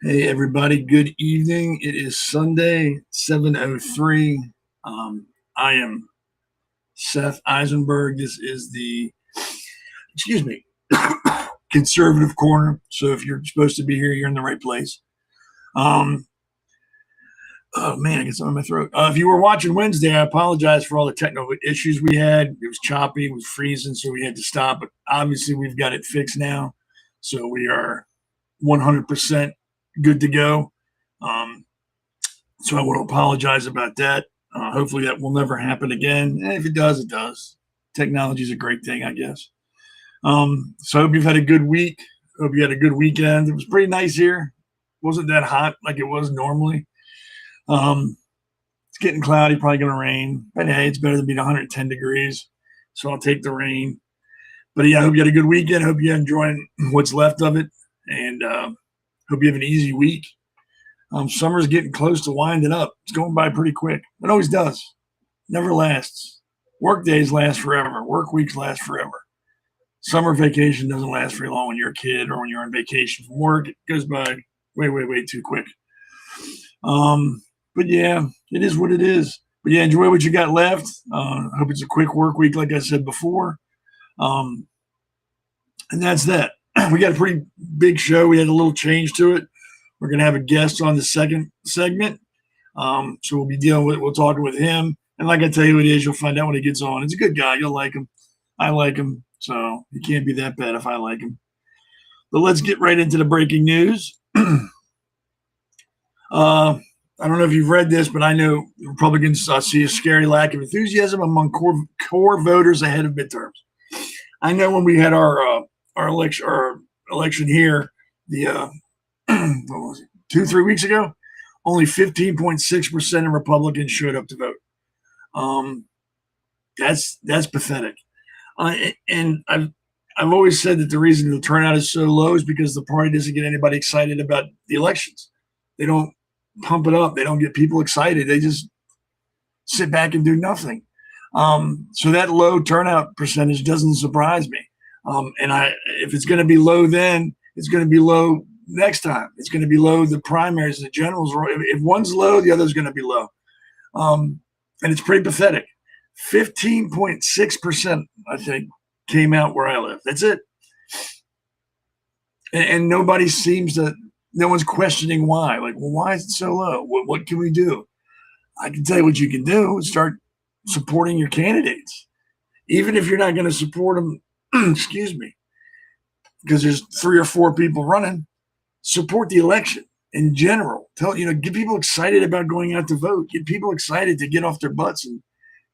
Hey everybody, good evening. It is Sunday, 7:03. I am Seth Eisenberg. This is the excuse me, conservative corner. So if you're supposed to be here, you're in the right place. Um, oh man, I get something in my throat. If you were watching Wednesday, I apologize for all the technical issues we had. It was choppy, it was freezing, so we had to stop. But obviously, we've got it fixed now, so we are 100% good to go. Um, So I want to apologize about that. Hopefully that will never happen again. And if it does, it does. Technology is a great thing, I guess. So I hope you've had a good week. Hope you had a good weekend. It was pretty nice here. Wasn't that hot like it was normally. It's getting cloudy, probably going to rain. But hey, it's better than being 110 degrees. So I'll take the rain. But yeah, I hope you had a good weekend. Hope you're enjoying what's left of it. And hope you have an easy week. Summer's getting close to winding up. It's going by pretty quick. It always does. Never lasts. Work days last forever. Work weeks last forever. Summer vacation doesn't last very long when you're a kid or when you're on vacation from work. It goes by way too quick. But yeah, it is what it is. But yeah, enjoy what you got left. Hope it's a quick work week, like I said before. And that's that. We got a pretty big show. We had a little change to it. We're going to have a guest on the second segment. So we'll talking with him. And like I tell you who it is, you'll find out when he gets on. He's a good guy. You'll like him. I like him. So he can't be that bad if I like him. But let's get right into the breaking news. I don't know if you've read this, but I know Republicans see a scary lack of enthusiasm among core voters ahead of midterms. I know when we had our election here, the what was it, 2-3 weeks ago, only 15.6% of Republicans showed up to vote. That's pathetic. And I've always said that the reason the turnout is so low is because the party doesn't get anybody excited about the elections. They don't pump it up. They don't get people excited. They just sit back and do nothing. So that low turnout percentage doesn't surprise me. If it's going to be low, then it's going to be low next time. It's going to be low the primaries, the generals. If one's low, the other's going to be low. And it's pretty pathetic. 15.6%, I think, came out where I live. That's it. And nobody no one's questioning why. Like, well, why is it so low? What can we do? I can tell you what you can do is start supporting your candidates. Even if you're not going to support them, excuse me, because there's 3 or 4 people running, support the election in general. Get people excited about going out to vote. Get people excited to get off their butts and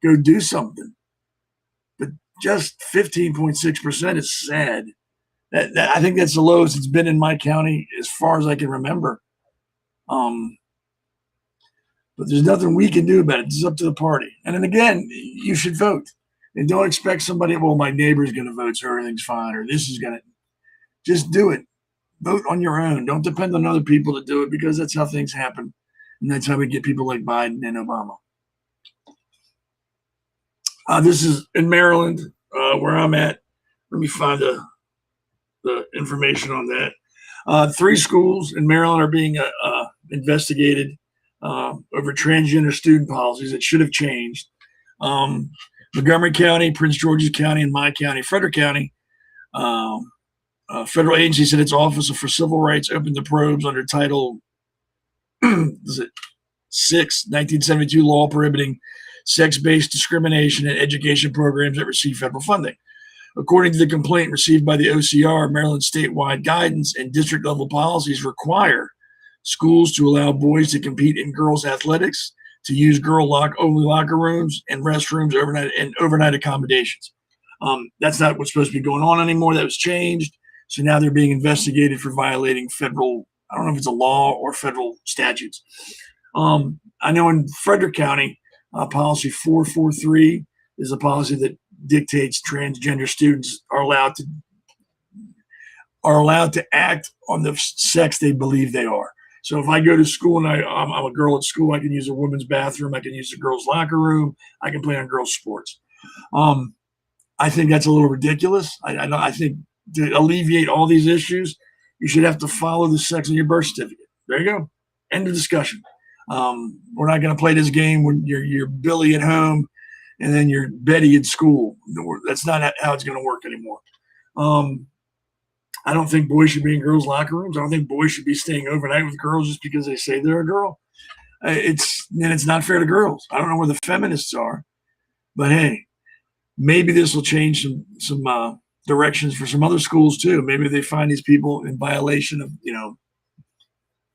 go do something. But just 15.6% is sad. I think that's the lowest it's been in my county as far as I can remember. But there's nothing we can do about it. It's up to the party. And then again, you should vote. And don't expect somebody, well, my neighbor's going to vote, so everything's fine, or this is going to. Just do it. Vote on your own. Don't depend on other people to do it, because that's how things happen. And that's how we get people like Biden and Obama. This is in Maryland, where I'm at. Let me find the information on that. 3 schools in Maryland are being investigated over transgender student policies that should have changed. Montgomery County, Prince George's County, and my county, Frederick County. Federal agency said its Office for Civil Rights opened the probes under Title 6, 1972 law prohibiting sex-based discrimination in education programs that receive federal funding. According to the complaint received by the OCR, Maryland statewide guidance and district-level policies require schools to allow boys to compete in girls' athletics, to use girl-only locker rooms and restrooms overnight accommodations. That's not what's supposed to be going on anymore. That was changed. So now they're being investigated for violating federal, I don't know if it's a law or federal statutes. I know in Frederick County, policy 443 is a policy that dictates transgender students are allowed to act on the sex they believe they are. So if I go to school and I'm a girl at school, I can use a women's bathroom, I can use the girls' locker room, I can play on girls' sports. I think that's a little ridiculous. I think to alleviate all these issues, you should have to follow the sex on your birth certificate. There you go. End of discussion. We're not going to play this game when you're Billy at home and then you're Betty at school. That's not how it's going to work anymore. I don't think boys should be in girls' locker rooms. I don't think boys should be staying overnight with girls just because they say they're a girl. It's not fair to girls. I don't know where the feminists are, but hey, maybe this will change some directions for some other schools too. Maybe they find these people in violation of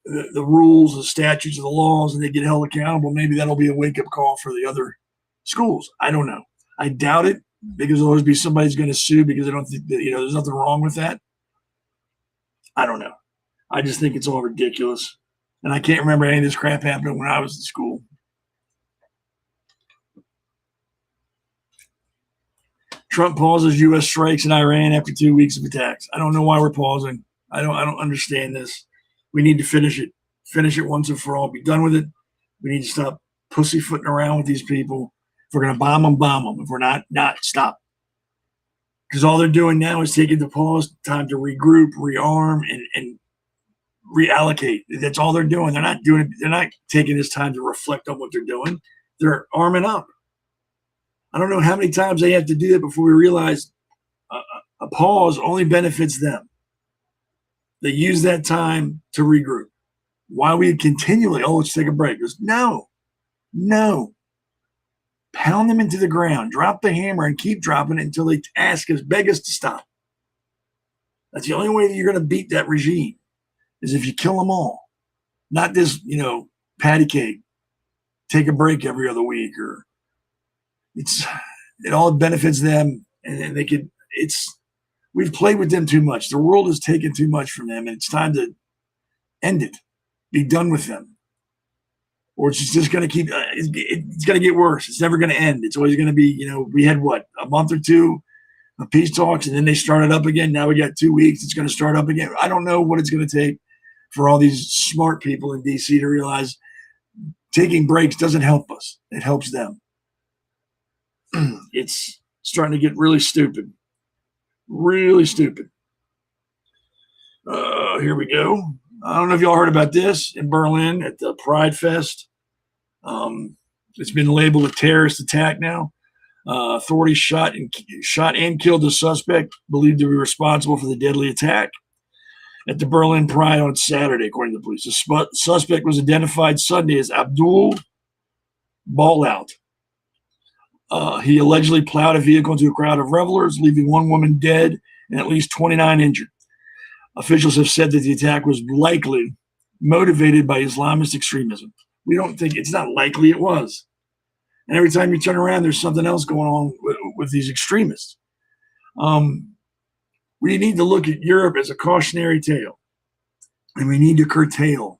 the rules, the statutes, the laws, and they get held accountable. Maybe that'll be a wake up call for the other schools. I don't know. I doubt it because there'll always be somebody's going to sue because they don't think that there's nothing wrong with that. I don't know. I just think it's all ridiculous. And I can't remember any of this crap happening when I was in school. Trump pauses U.S. strikes in Iran after 2 weeks of attacks. I don't know why we're pausing. I don't understand this. We need to finish it. Finish it once and for all. Be done with it. We need to stop pussyfooting around with these people. If we're going to bomb them, bomb them. If we're not, stop. Because all they're doing now is taking the pause time to regroup, rearm, and reallocate. That's all they're doing. They're not doing it. They're not taking this time to reflect on what they're doing. They're arming up. I don't know how many times they have to do that before we realize a pause only benefits them. They use that time to regroup. Why we continually, let's take a break. Goes, no. Pound them into the ground. Drop the hammer and keep dropping it until they beg us to stop. That's the only way that you're going to beat that regime is if you kill them all. Not this, patty cake. Take a break every other week or it all benefits them and we've played with them too much. The world has taken too much from them and it's time to end it. Be done with them. Or it's just going to keep, it's going to get worse. It's never going to end. It's always going to be, we had a month or two of peace talks and then they started up again. Now we got 2 weeks. It's going to start up again. I don't know what it's going to take for all these smart people in DC to realize taking breaks doesn't help us. It helps them. It's starting to get really stupid. Really stupid. Here we go. I don't know if y'all heard about this in Berlin at the Pride Fest. It's been labeled a terrorist attack now. Authorities shot and killed a suspect believed to be responsible for the deadly attack at the Berlin Pride on Saturday, according to the police. The suspect was identified Sunday as Abdul Ballout. He allegedly plowed a vehicle into a crowd of revelers, leaving one woman dead and at least 29 injured. Officials have said that the attack was likely motivated by Islamist extremism. We don't think it's not likely it was. And every time you turn around, there's something else going on with these extremists. We need to look at Europe as a cautionary tale, and we need to curtail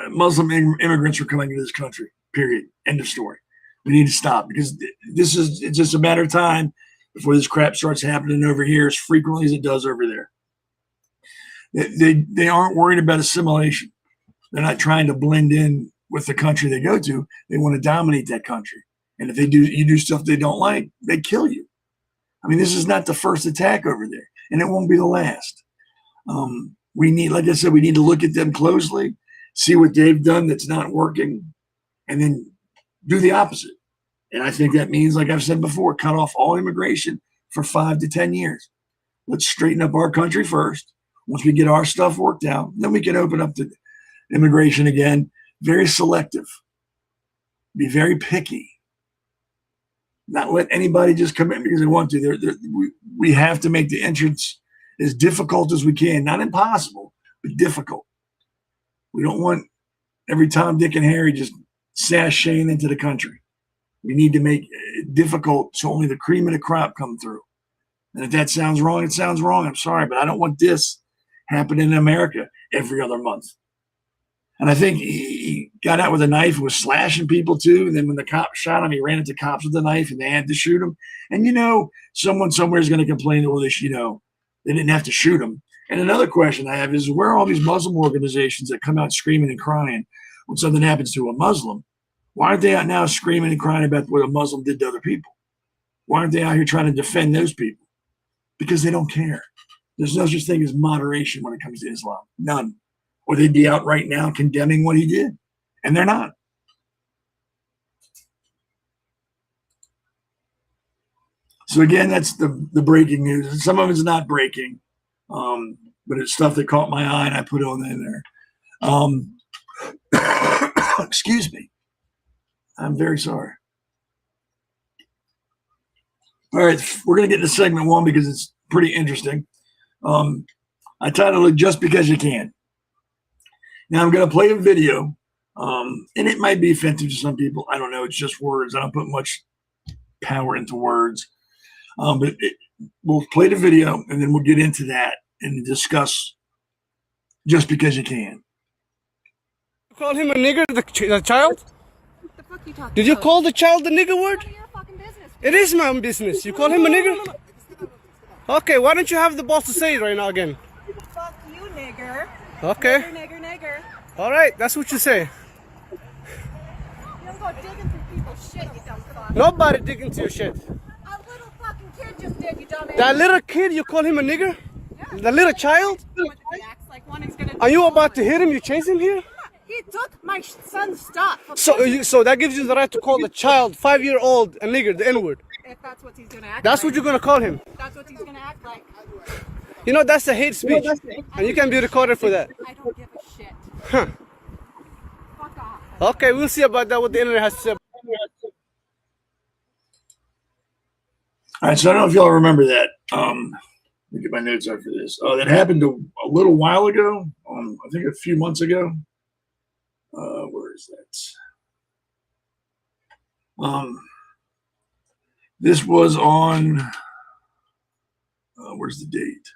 Muslim immigrants from coming to this country, period. End of story. We need to stop because it's just a matter of time before this crap starts happening over here as frequently as it does over there. They aren't worried about assimilation. They're not trying to blend in with the country they go to. They want to dominate that country. And if you do stuff they don't like, they kill you. I mean, this is not the first attack over there, and it won't be the last. Like I said, we need to look at them closely, see what they've done that's not working, and then do the opposite. And I think that means, like I've said before, cut off all immigration for 5 to 10 years. Let's straighten up our country first. Once we get our stuff worked out, then we can open up the immigration again. Very selective. Be very picky. Not let anybody just come in because they want to. We have to make the entrance as difficult as we can. Not impossible, but difficult. We don't want every Tom, Dick, and Harry just sashaying into the country. We need to make it difficult so only the cream of the crop come through. And if that sounds wrong, it sounds wrong. I'm sorry, but I don't want this happening in America every other month. And I think he got out with a knife and was slashing people too. And then when the cop shot him, he ran into cops with a knife and they had to shoot him. And someone somewhere is going to complain that, they didn't have to shoot him. And another question I have is, where are all these Muslim organizations that come out screaming and crying when something happens to a Muslim? Why aren't they out now screaming and crying about what a Muslim did to other people? Why aren't they out here trying to defend those people? Because they don't care. There's no such thing as moderation when it comes to Islam. None. or they'd be out right now condemning what he did, and they're not. So again, that's the breaking news. And some of it's not breaking, but it's stuff that caught my eye and I put it on in there. Excuse me. I'm very sorry. All right, we're going to get to segment one because it's pretty interesting. I titled it "Just Because You Can." Now I'm going to play a video, and it might be offensive to some people. I don't know. It's just words. I don't put much power into words. But we'll play the video, and then we'll get into that and discuss just because you can. You call him a nigger, the child? What the fuck you talking Did you about? call the child the nigger word? None of your fucking business. It is my own business. You call him a nigger? Okay, why don't you have the balls to say it right now again? Fuck you, nigger. Okay. Nigger. Alright, that's what you say. You don't go digging through people's shit, you dumb fuck. Nobody dig into your shit. A little fucking kid just did, you dumbass. That little kid, you call him a nigger? Yeah. The little child? He acts like one is gonna Are you about to hit him? You chase him here? He took my son's stuff. So that gives you the right to call the child, 5-year-old, a nigger, the N-word. If that's what he's gonna act That's like. what you're gonna call him. That's what he's gonna act like. You know, that's a hate speech. And you can be recorded for that. I don't give a shit. Huh. Fuck off. Okay, we'll see about that, what the internet has to say. All right, so I don't know if y'all remember that. Let me get my notes out for this. That happened a little while ago. I think a few months ago. Where is that? This was on. Where's the date?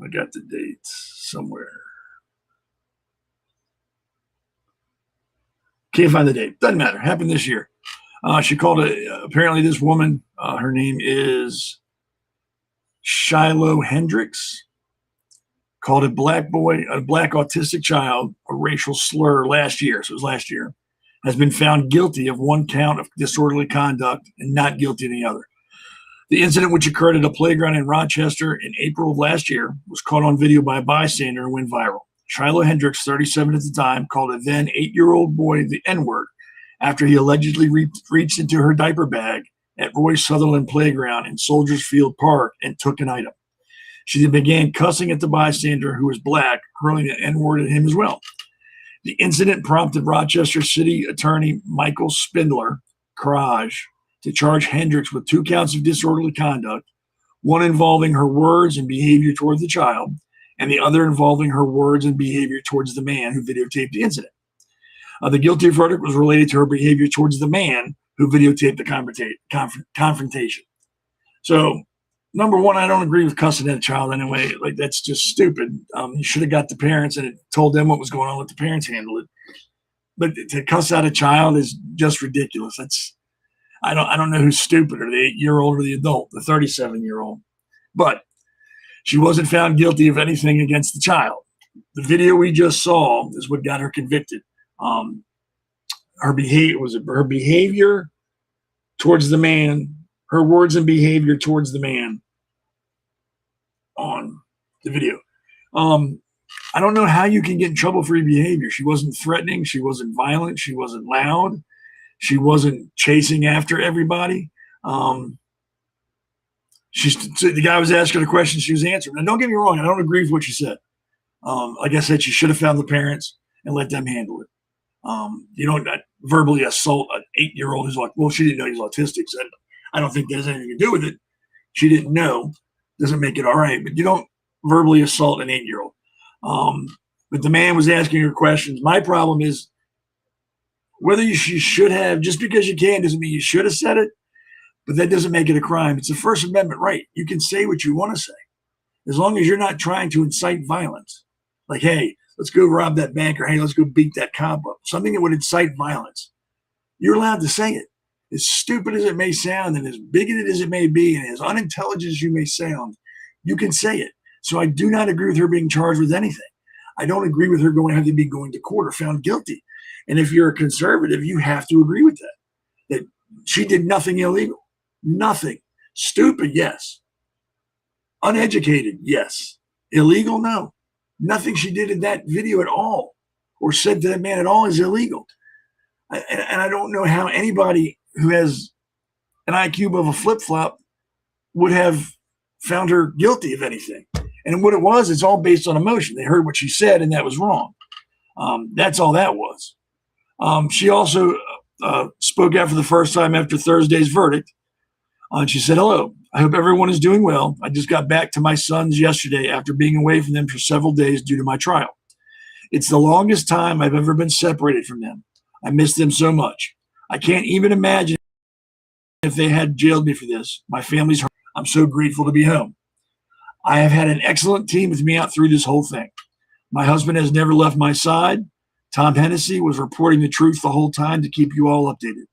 I got the dates somewhere. Can't find the date. Doesn't matter. Happened this year. She called it. Apparently, this woman. Her name is Shiloh Hendricks. Called a black autistic child a racial slur last year. So it was last year. Has been found guilty of one count of disorderly conduct and not guilty of the other. The incident, which occurred at a playground in Rochester in April of last year, was caught on video by a bystander and went viral. Shiloh Hendricks, 37 at the time, called a then 8-year-old boy the N-word after he allegedly reached into her diaper bag at Roy Sutherland Playground in Soldiers Field Park and took an item. She then began cussing at the bystander, who was black, hurling an N-word at him as well. The incident prompted Rochester City Attorney Michael Spindler, Courage, to charge Hendricks with 2 counts of disorderly conduct, one involving her words and behavior towards the child, and the other involving her words and behavior towards the man who videotaped the incident. The guilty verdict was related to her behavior towards the man who videotaped the confrontation. So, number one, I don't agree with cussing at a child anyway. Like, that's just stupid. You should have got the parents and told them what was going on. Let the parents handle it. But to cuss out a child is just ridiculous. I don't know who's stupider, the 8-year-old or the adult, the 37-year-old. But she wasn't found guilty of anything against the child. The video we just saw is what got her convicted. Her behavior towards the man, her words and behavior towards the man on the video. I don't know how you can get in trouble for your behavior. She wasn't threatening. She wasn't violent. She wasn't loud. She wasn't chasing after everybody. The guy was asking a question. She was answering. Now, don't get me wrong. I don't agree with what she said. Like I said, she should have found the parents and let them handle it. You don't verbally assault an 8-year-old who's like, well, she didn't know he's autistic. So I don't think that has anything to do with it. She didn't know. Doesn't make it all right. But you don't verbally assault an 8-year-old. But the man was asking her questions. My problem is whether you should have, just because you can doesn't mean you should have said it, but that doesn't make it a crime. It's a First Amendment right. You can say what you want to say as long as you're not trying to incite violence. Like, hey, let's go rob that bank, or hey, let's go beat that cop up. Something that would incite violence. You're allowed to say it. As stupid as it may sound and as bigoted as it may be and as unintelligent as you may sound, you can say it. So I do not agree with her being charged with anything. I don't agree with her having to be going to court or found guilty. And if you're a conservative, you have to agree with that. That she did nothing illegal. Nothing. Stupid, yes. Uneducated, yes. illegal? No. Nothing she did in that video at all or said to that man at all is illegal. And I don't know how anybody who has an IQ of a flip-flop would have found her guilty of anything. And what it was, it's all based on emotion. They heard what she said, and that was wrong. That's all that was. She also spoke out for the first time after Thursday's verdict. She said, "Hello, I hope everyone is doing well. I just got back to my sons yesterday after being away from them for several days due to my trial. It's the longest time I've ever been separated from them. I miss them so much. I can't even imagine if they had jailed me for this. My family's hurt. I'm so grateful to be home. I have had an excellent team with me out through this whole thing. My husband has never left my side. Tom Hennessy was reporting the truth the whole time to keep you all updated.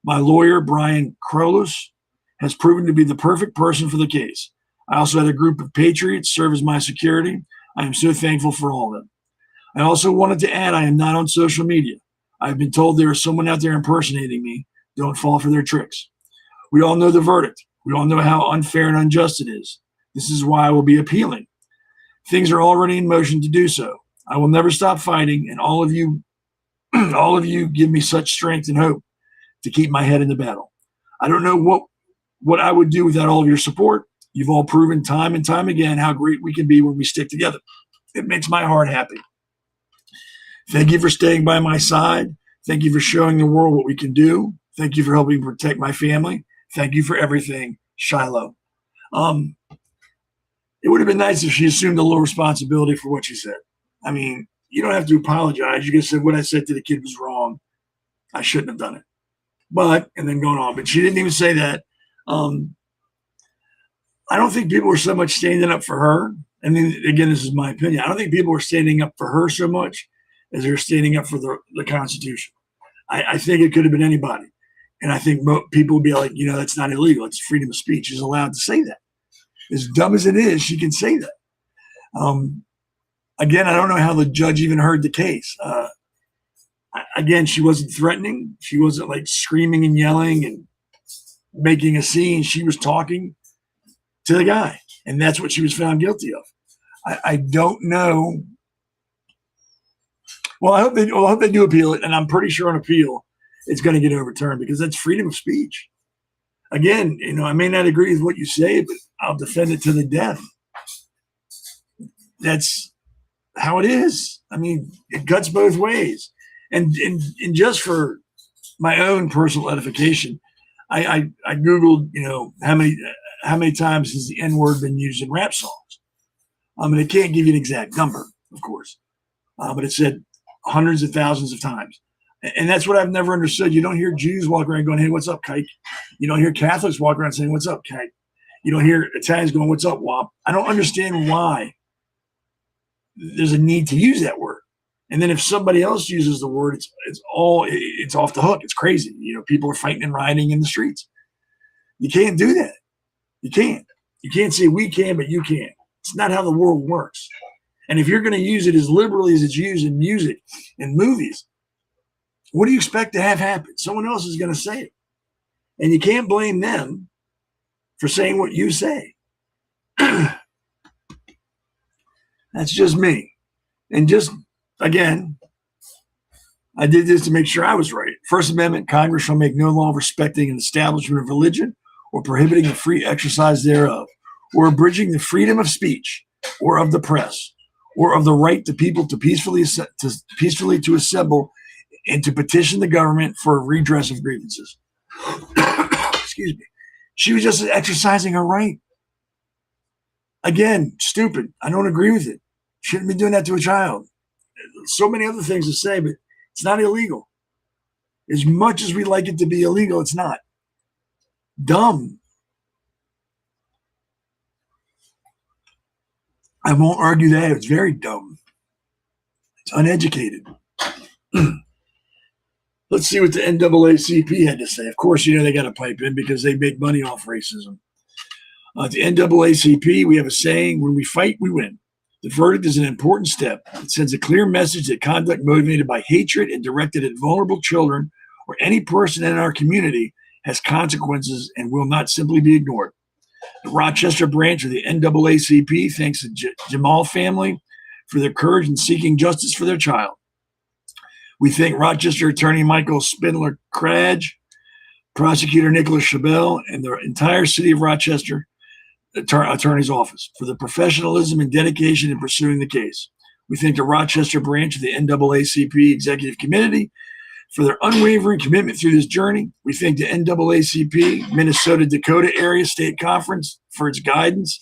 My lawyer, Brian Krolos, has proven to be the perfect person for the case. I also had a group of patriots serve as my security. I am so thankful for all of them. I also wanted to add I am not on social media. I have been told there is someone out there impersonating me. Don't fall for their tricks. We all know the verdict. We all know how unfair and unjust it is. This is why I will be appealing. Things are already in motion to do so. I will never stop fighting, and all of you give me such strength and hope to keep my head in the battle. I don't know what I would do without all of your support. You've all proven time and time again how great we can be when we stick together. It makes my heart happy. Thank you for staying by my side. Thank you for showing the world what we can do. Thank you for helping protect my family. Thank you for everything, Shiloh." It would have been nice if she assumed a little responsibility for what she said. I mean, you don't have to apologize. You just said what I said to the kid was wrong. I shouldn't have done it. And then going on. But she didn't even say that. I don't think people were so much standing up for her. And then, again, this is my opinion. I don't think people were standing up for her so much as they're standing up for the Constitution. I think it could have been anybody. And I think people would be like, that's not illegal. It's freedom of speech. She's allowed to say that. As dumb as it is, she can say that. Again, I don't know how the judge even heard the case. Again, she wasn't threatening. She wasn't like screaming and yelling and making a scene. She was talking to the guy, and that's what she was found guilty of. I don't know. Well, I hope they do appeal it, and I'm pretty sure on appeal it's going to get overturned because that's freedom of speech. Again, I may not agree with what you say, but I'll defend it to the death. That's how it is. I mean, it cuts both ways. And just for my own personal edification, I Googled, how many times has the N-word been used in rap songs? And it can't give you an exact number, of course, but it said hundreds of thousands of times. And that's what I've never understood. You don't hear Jews walk around going, "Hey, what's up, kike?" You don't hear Catholics walk around saying, "What's up, kike?" You don't hear Italians going, "What's up, wop?" I don't understand why there's a need to use that word. And then if somebody else uses the word, it's off the hook. It's crazy. People are fighting and rioting in the streets. You can't do that. You can't. You can't say we can, but you can't. It's not how the world works. And if you're going to use it as liberally as it's used in music and movies, what do you expect to have happen? Someone else is going to say it. And you can't blame them for saying what you say. That's just me. And just, again, I did this to make sure I was right. First Amendment, Congress shall make no law respecting an establishment of religion or prohibiting the free exercise thereof, or abridging the freedom of speech or of the press, or of the right to people to peacefully to assemble and to petition the government for redress of grievances. Excuse me. She was just exercising her right. Again, stupid. I don't agree with it. Shouldn't be doing that to a child. So many other things to say, but it's not illegal. As much as we like it to be illegal, it's not. Dumb. I won't argue that. It's very dumb. It's uneducated. Let's see what the NAACP had to say. Of course, they got to pipe in because they make money off racism. At the NAACP, we have a saying, when we fight, we win. The verdict is an important step. It sends a clear message that conduct motivated by hatred and directed at vulnerable children or any person in our community has consequences and will not simply be ignored. The Rochester branch of the NAACP thanks the Jamal family for their courage in seeking justice for their child. We thank Rochester attorney Michael Spindler Cradge, prosecutor Nicholas Chabelle, and the entire city of Rochester attorney's office for their professionalism and dedication in pursuing the case. We thank the Rochester branch of the NAACP Executive Committee for their unwavering commitment through this journey. We thank the NAACP Minnesota-Dakota Area State Conference for its guidance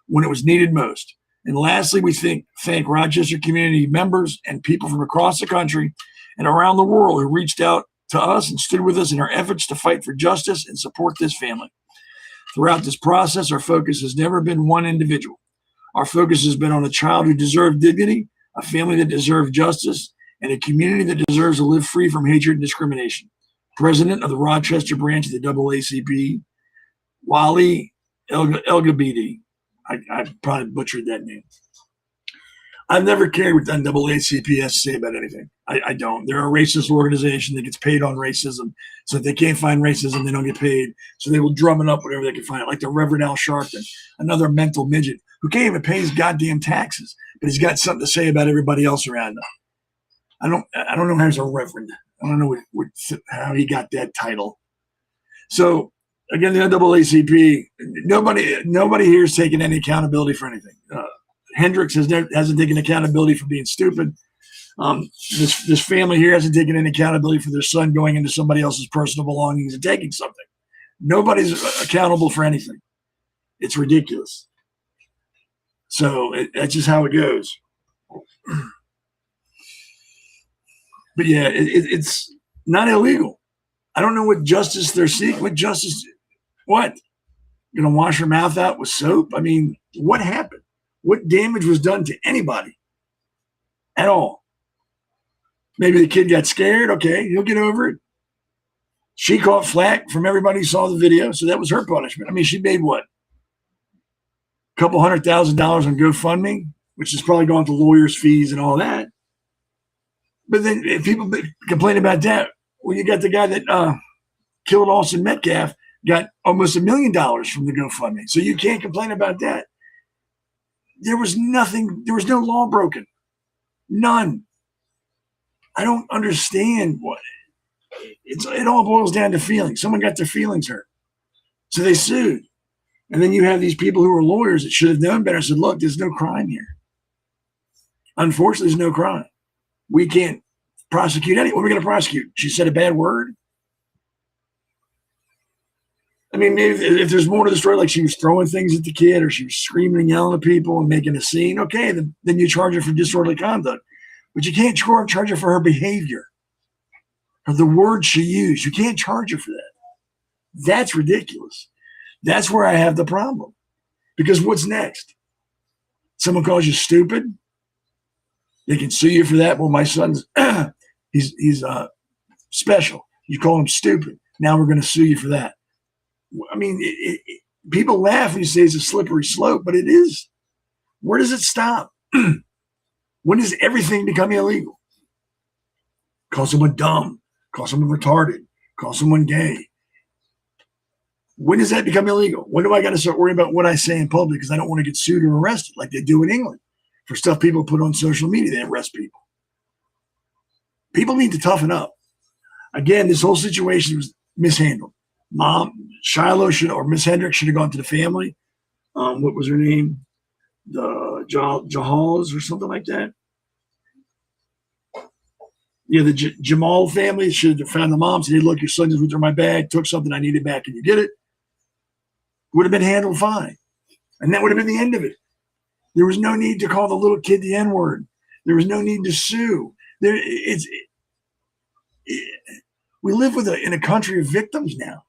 when it was needed most. And lastly, we thank Rochester community members and people from across the country and around the world who reached out to us and stood with us in our efforts to fight for justice and support this family. Throughout this process, our focus has never been one individual. Our focus has been on a child who deserved dignity, a family that deserved justice, and a community that deserves to live free from hatred and discrimination. President of the Rochester branch of the NAACP, Wally Elgabidi. I probably butchered that name. I've never cared what the NAACP has to say about anything. I don't. They're a racist organization that gets paid on racism. So if they can't find racism, they don't get paid. So they will drum it up whenever they can find it. Like the Reverend Al Sharpton, another mental midget who can't even pay his goddamn taxes, but he's got something to say about everybody else around him. I don't know how he's a reverend. I don't know how he got that title. So again, the NAACP, nobody here is taking any accountability for anything. Hendricks hasn't taken accountability for being stupid. This family here hasn't taken any accountability for their son going into somebody else's personal belongings and taking something. Nobody's accountable for anything. It's ridiculous. So that's just how it goes. But yeah, it's not illegal. I don't know what justice they're seeking. What justice? What? Gonna wash her mouth out with soap? I mean, what happened? What damage was done to anybody at all? Maybe the kid got scared. Okay, he'll get over it. She caught flack from everybody who saw the video, so that was her punishment. I mean, she made what? A couple $100,000 on GoFundMe, which is probably going to lawyers' fees and all that. But then if people complain about that, well, you got the guy that killed Austin Metcalf, got almost $1 million from the GoFundMe. So you can't complain about that. There was nothing, there was no law broken. None. I don't understand what it all boils down to feelings. Someone got their feelings hurt. So they sued. And then you have these people who are lawyers that should have known better and said, look, there's no crime here. Unfortunately, there's no crime. We can't prosecute anyone. What are we going to prosecute? She said a bad word? I mean, maybe if there's more to the story, like she was throwing things at the kid or she was screaming and yelling at people and making a scene, okay, then you charge her for disorderly conduct. But you can't charge her for her behavior or the words she used. You can't charge her for that. That's ridiculous. That's where I have the problem. Because what's next? Someone calls you stupid? They can sue you for that. Well, my son's, he's special. You call him stupid. Now we're going to sue you for that. I mean, people laugh when you say it's a slippery slope, but it is. Where does it stop? When does everything become illegal? Call someone dumb. Call someone retarded. Call someone gay. When does that become illegal? When do I got to start worrying about what I say in public because I don't want to get sued or arrested like they do in England for stuff people put on social media? They arrest people. People need to toughen up. Again, this whole situation was mishandled. Mom, Shiloh Miss Hendricks should have gone to the family. What was her name? The Jahals or something like that. Yeah, the Jamal family should have found the mom, said, hey, look, your son just went through my bag, took something I needed back. Can you get it? Would have been handled fine. And that would have been the end of it. There was no need to call the little kid the N-word. There was no need to sue. We live in a country of victims now.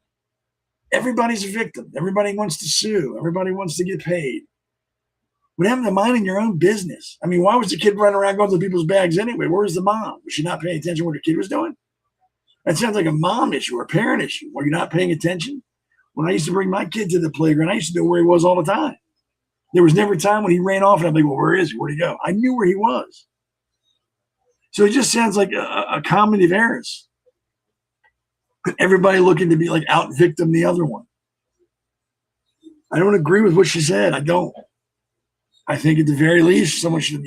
Everybody's a victim. Everybody wants to sue. Everybody wants to get paid. What happened to minding your own business? I mean, why was the kid running around going through people's bags anyway? Where was the mom? Was she not paying attention to what her kid was doing? That sounds like a mom issue or a parent issue. Were you not paying attention? When I used to bring my kid to the playground, I used to know where he was all the time. There was never a time when he ran off and I'd be like, well, where is he? Where'd he go? I knew where he was. So it just sounds like a comedy of errors. Everybody looking to be like out victim the other one. I don't agree with what she said. I don't. I think at the very least, someone should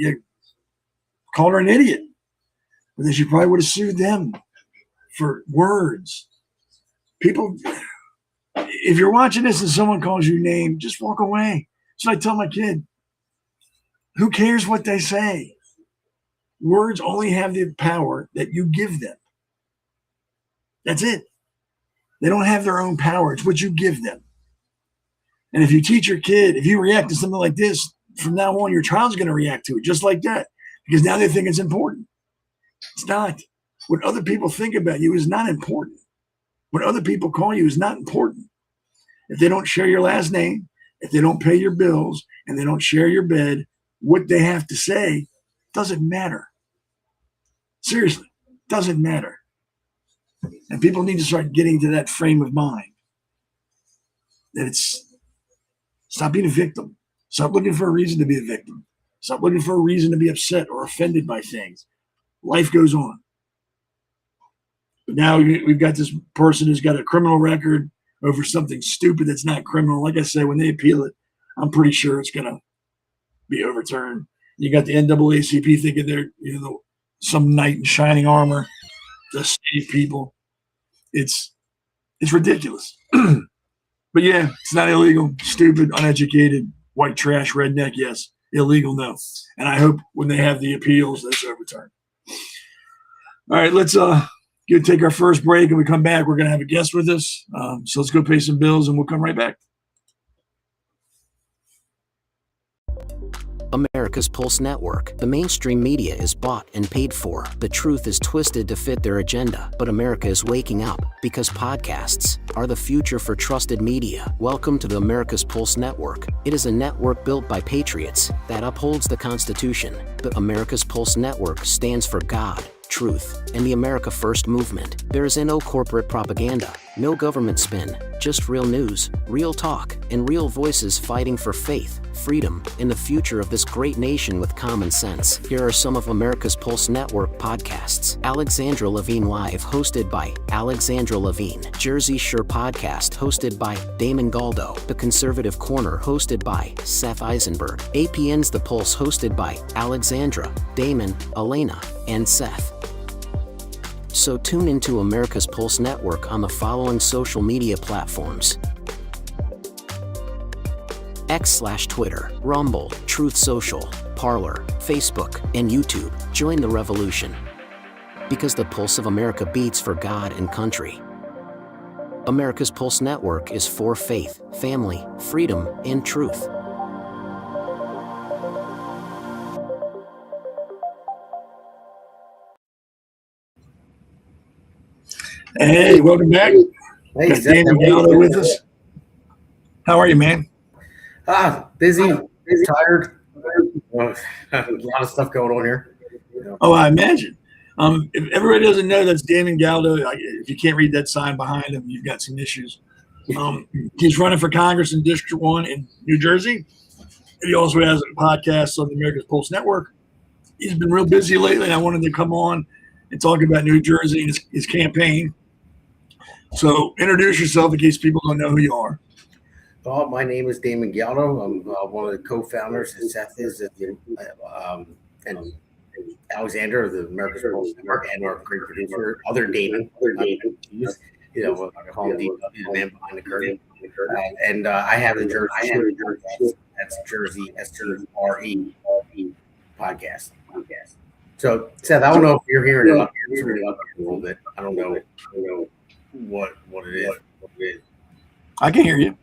call her an idiot. But then she probably would have sued them for words. People, if you're watching this and someone calls you a name, just walk away. So I tell my kid, who cares what they say? Words only have the power that you give them. That's it. They don't have their own power. It's what you give them. And if you teach your kid, if you react to something like this, from now on, your child's going to react to it just like that, because now they think it's important. It's not. What other people think about you is not important. What other people call you is not important. If they don't share your last name, if they don't pay your bills, and they don't share your bed, what they have to say doesn't matter. Seriously, doesn't matter. And people need to start getting to that frame of mind. That stop being a victim. Stop looking for a reason to be a victim. Stop looking for a reason to be upset or offended by things. Life goes on. But now we've got this person who's got a criminal record over something stupid that's not criminal. Like I said, when they appeal it, I'm pretty sure it's going to be overturned. You got the NAACP thinking they're some knight in shining armor to save people. It's ridiculous. But yeah, it's not illegal. Stupid, uneducated, white trash, redneck, yes. Illegal, no. And I hope when they have the appeals, that's overturned. All right, let's go take our first break. And we come back, we're going to have a guest with us. So let's go pay some bills, and we'll come right back. America's Pulse Network. The mainstream media is bought and paid for. The truth is twisted to fit their agenda. But America is waking up because podcasts are the future for trusted media. Welcome to the America's Pulse Network. It is a network built by patriots that upholds the Constitution. The America's Pulse Network stands for God, truth, and the America First movement. There is no corporate propaganda, no government spin, just real news, real talk, and real voices fighting for faith, freedom, and the future of this great nation with common sense. Here are some of America's Pulse Network podcasts. Alexandra Levine Live, hosted by Alexandra Levine. Jersey Shore Podcast, hosted by Damon Galdo. The Conservative Corner, hosted by Seth Eisenberg. APN's The Pulse, hosted by Alexandra, Damon, Elena, and Seth. So tune into America's Pulse Network on the following social media platforms: X/Twitter, Rumble, Truth Social, Parler, Facebook, and YouTube. Join the revolution. Because the pulse of America beats for God and country. America's Pulse Network is for faith, family, freedom, and truth. Hey, welcome back. Hey, got Seth, Damon Galdo with us. How are you, man? Busy, tired. A lot of stuff going on here. Oh, I imagine. If everybody doesn't know, that's Damon Galdo. If you can't read that sign behind him, you've got some issues. He's running for Congress in District 1 in New Jersey. And he also has a podcast on the America's Pulse Network. He's been real busy lately, and I wanted to come on and talk about New Jersey and his campaign. So introduce yourself in case people don't know who you are. Well, my name is Damon Galdo. I'm one of the co-founders, and Seth is and Alexander of the America's Pulse Network, and our great producer, other Damon. I call him the man behind the curtain. And I have the Jersey. That's Jersey SRE podcast. So, Seth, I don't know if you're hearing it up here a little bit. I don't know what it is. I can hear you.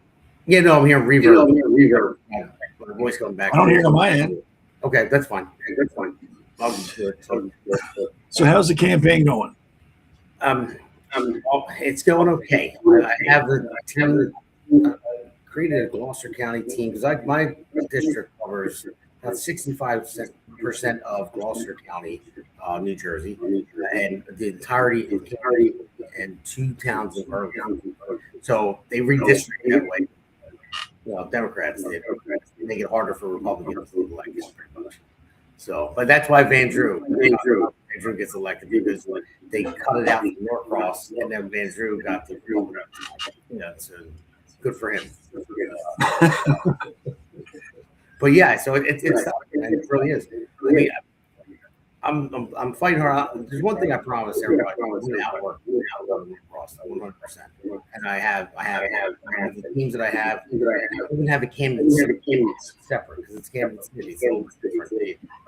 Yeah, no, I'm hearing reverb. My voice going back. I don't hear it on my end. Okay, that's fine. I'll do it. So how's the campaign going? Well, it's going okay. I have the team created a Gloucester County team because my district covers about 65% of Gloucester County, New Jersey, and the entirety of Cary and 2 towns of Bergen. So they redistricted that way. Democrats did. Make it harder for Republicans to elect, pretty much. So, but that's why Van Drew gets elected, because they cut it out from Norcross, and then Van Drew got the so good for him. But yeah, so it's tough, man. It really is. I mean, I'm fighting hard. There's one thing I promise everybody: I'm going to outwork Ross 100%. And I have the teams that I have. I even have the candidates separate because it's Kansas City, so it's different.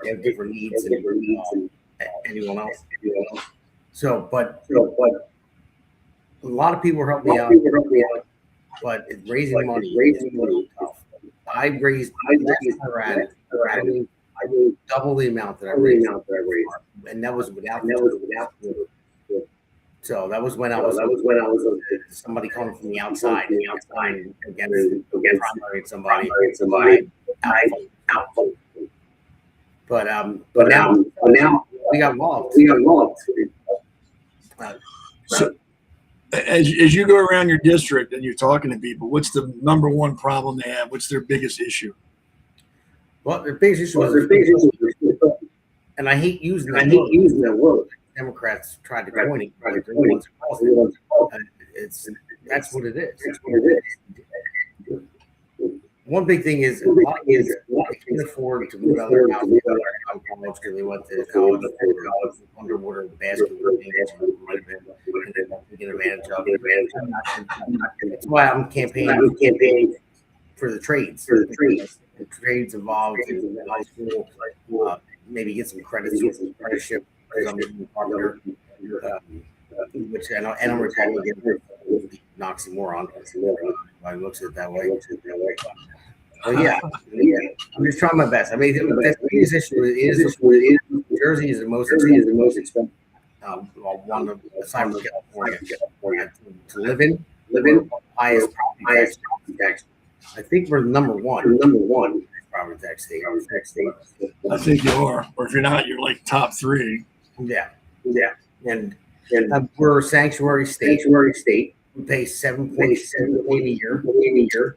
They have different needs than anyone else. So, but a lot of people help me out. But it's raising money is tough. I raised double the amount that I raised, and that was without. So that was when I was somebody coming from the outside against primary somebody. But now we got involved. So, as you go around your district and you're talking to people, what's the number one problem they have? What's their biggest issue? Well, their biggest issue was, and I hate using that word. Democrats tried to coin it. That's what it is. One big thing is a lot of kids can't afford to move out of their house because they went to college, underwater basketball games, and they don't get advantage of it. That's why I'm campaigning for the trades. The trades involved in high school, maybe get some credits, get some apprenticeship because I'm a partner, which I'm Republican, which is an oxymoron. I looks at it that way. But yeah, I'm just trying my best. I mean, the biggest issue is Jersey is the most expensive one aside from California to live in. Highest property tax. I think we're number one property tax state. I think you are, or if you're not, you're like top 3. Yeah, and we're a sanctuary state. We pay 7.7 million a year.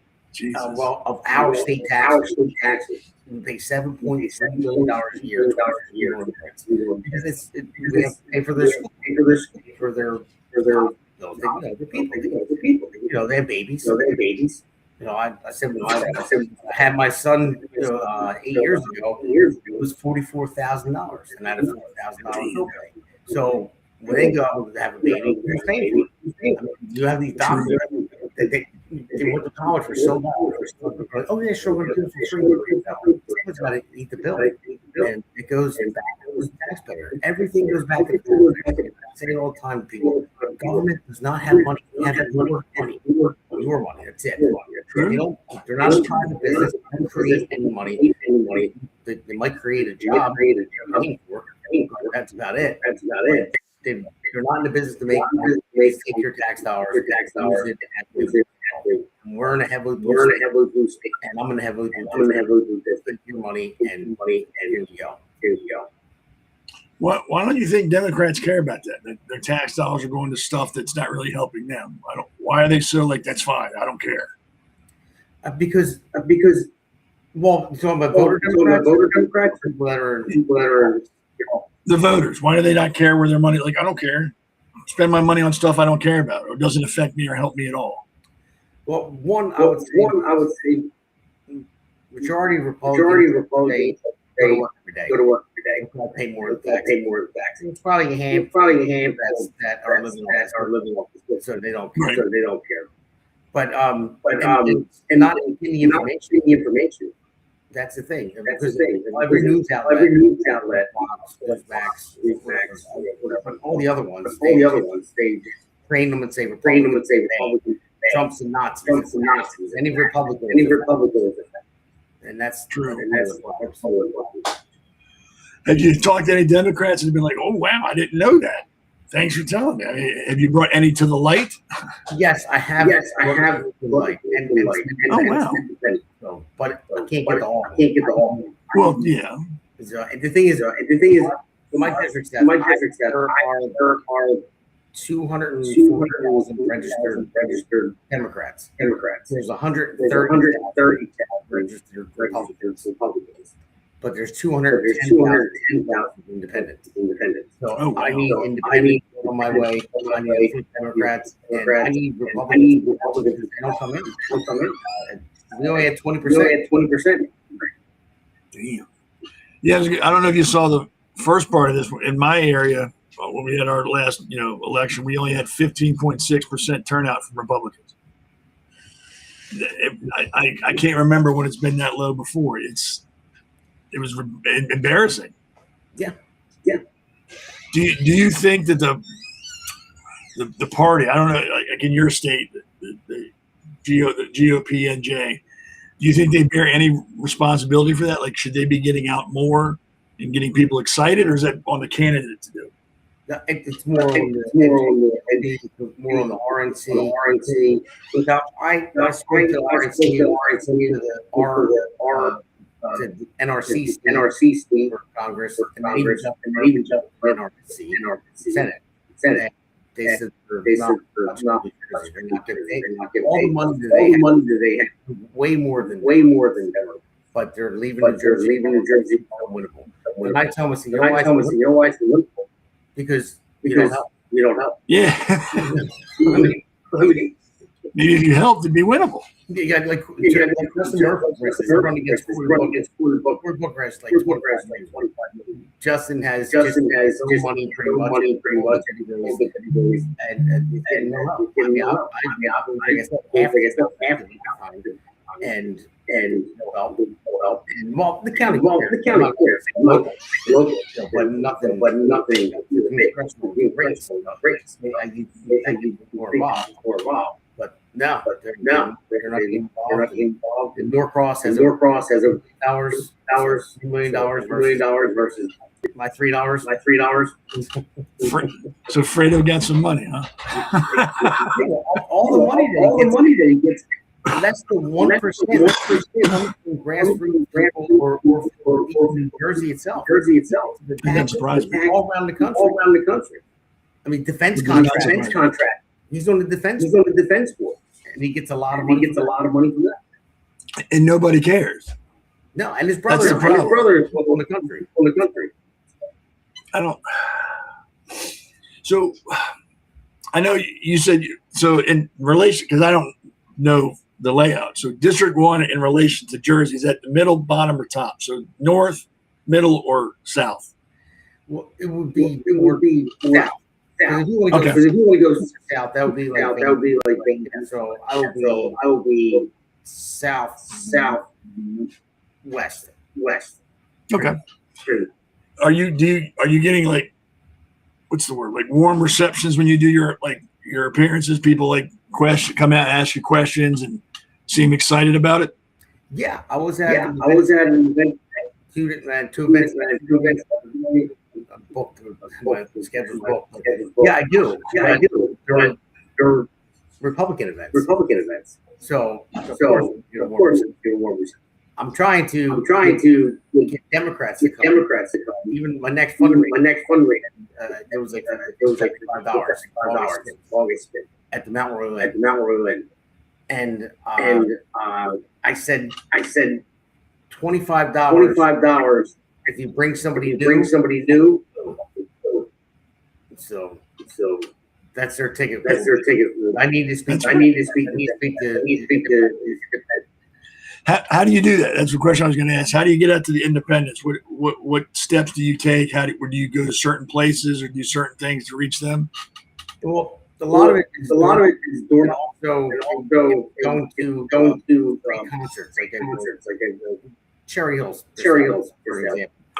Well, of our state taxes, we pay $7.7 million a year. Because we have to pay for their the people. You know, they have babies. You know, I said when I had my son 8 years ago, it was $44,000, and I had a $4,000 pay. So when they go to have a baby, you're paying for it. You have these doctors that they went to college for so long. Oh yeah, sure, we're doing it for free. Someone's got to eat the bill, and it goes back to the taxpayer. Everything goes back to the taxpayer. I say it all the time to people: the government does not have money. They have your money. Your money. That's it. They don't. They're not a private business. They don't create any money. They might create a job. That's about it. They're not in the business to make money. They take your tax dollars. We're in a heavily blue state, and I'm in a heavily blue state. Your money and here you go. Why don't you think Democrats care about that? Their tax dollars are going to stuff that's not really helping them. Why are they so like, that's fine, I don't care? Because well, you're talking about voter Democrats, people that are the voters. Why do they not care where their money? Like, I don't care. Spend my money on stuff I don't care about or doesn't affect me or help me at all. Well, I would say majority of Republicans go to work every day. Pay more of the tax. It's probably a handful that are living off the so they don't care. But and not in the information. That's the thing. Because every news outlet, Max, but all the other ones, they train them and say Republicans. Trump's and Nazis. Any Republican. And that's true. Have you talked to any Democrats and been like, oh, wow, I didn't know that? Thanks for telling me. I mean, have you brought any to the light? Yes, I have. To the light. Oh, wow. So, but I can't get the all. Well, yeah. The thing is, my district's got there are 240,000 registered Democrats. There's 130 registered Republicans. But there's 210,000 independents. So I need independents on my way. I need Democrats, and I need Republicans. They don't come in. We only had 20%. Damn. Yeah, I don't know if you saw the first part of this. In my area, when we had our last, election, we only had 15.6% turnout from Republicans. I can't remember when it's been that low before. It was embarrassing. Yeah. Do you think that the party, I don't know, like in your state, the GOP NJ, do you think they bear any responsibility for that? Like, should they be getting out more and getting people excited, or is that on the candidate to do? It's more on the RNC. Without I spoke to RNC to NRC team for Congress and even jumped NRC Senate. They said they're not going to all the money that they have, way more than ever. But they're leaving New Jersey unwinnable. And I tell them, you know why it's winnable? Because you don't help. Yeah. Maybe if you helped, it'd be winnable. Yeah, like Justin Murphy, they're running against Ford Book Rest, like 25 million. Justin has money pretty much, and I guess and help. And well, the county cares, local, but nothing. Rates. I need more involved. But no, they're not getting involved. And Norcross has $1 million versus my $3. So Fredo got some money, huh? all the money that he gets. That's the 1% coming from grassroots people or New Jersey itself. The That surprised me. all around the country. I mean, defense contract. He's on the defense force, and he gets a lot of money. From that, And nobody cares. no. And his brother, That's the problem. his brother is on the country. I don't. So I know you said so in relation, because I don't know the layout. So District 1 in relation to Jersey, is that the middle, bottom, or top? So north, middle, or south? Well, it would be south. If you want to go south, that would be like so I will be south west. Okay. Are you getting like, what's the word, like warm receptions when you do your appearances? People come out and ask you questions and seem excited about it? Yeah, I was at an event. Two events. Booked. My schedule's booked. Yeah, I do. They're Republican events. So of course, I'm trying to get Democrats to come. Even my next fundraiser, it was like $5 August at the Mount Royal Inn. And I said $25 if you bring somebody new. So that's their ticket. I need to speak. How do you do that? That's the question I was going to ask. How do you get out to the independents? What steps do you take? Do you go to certain places or do certain things to reach them? Well, a lot of it is door. Also going to concerts, like Cherry Hills, for example.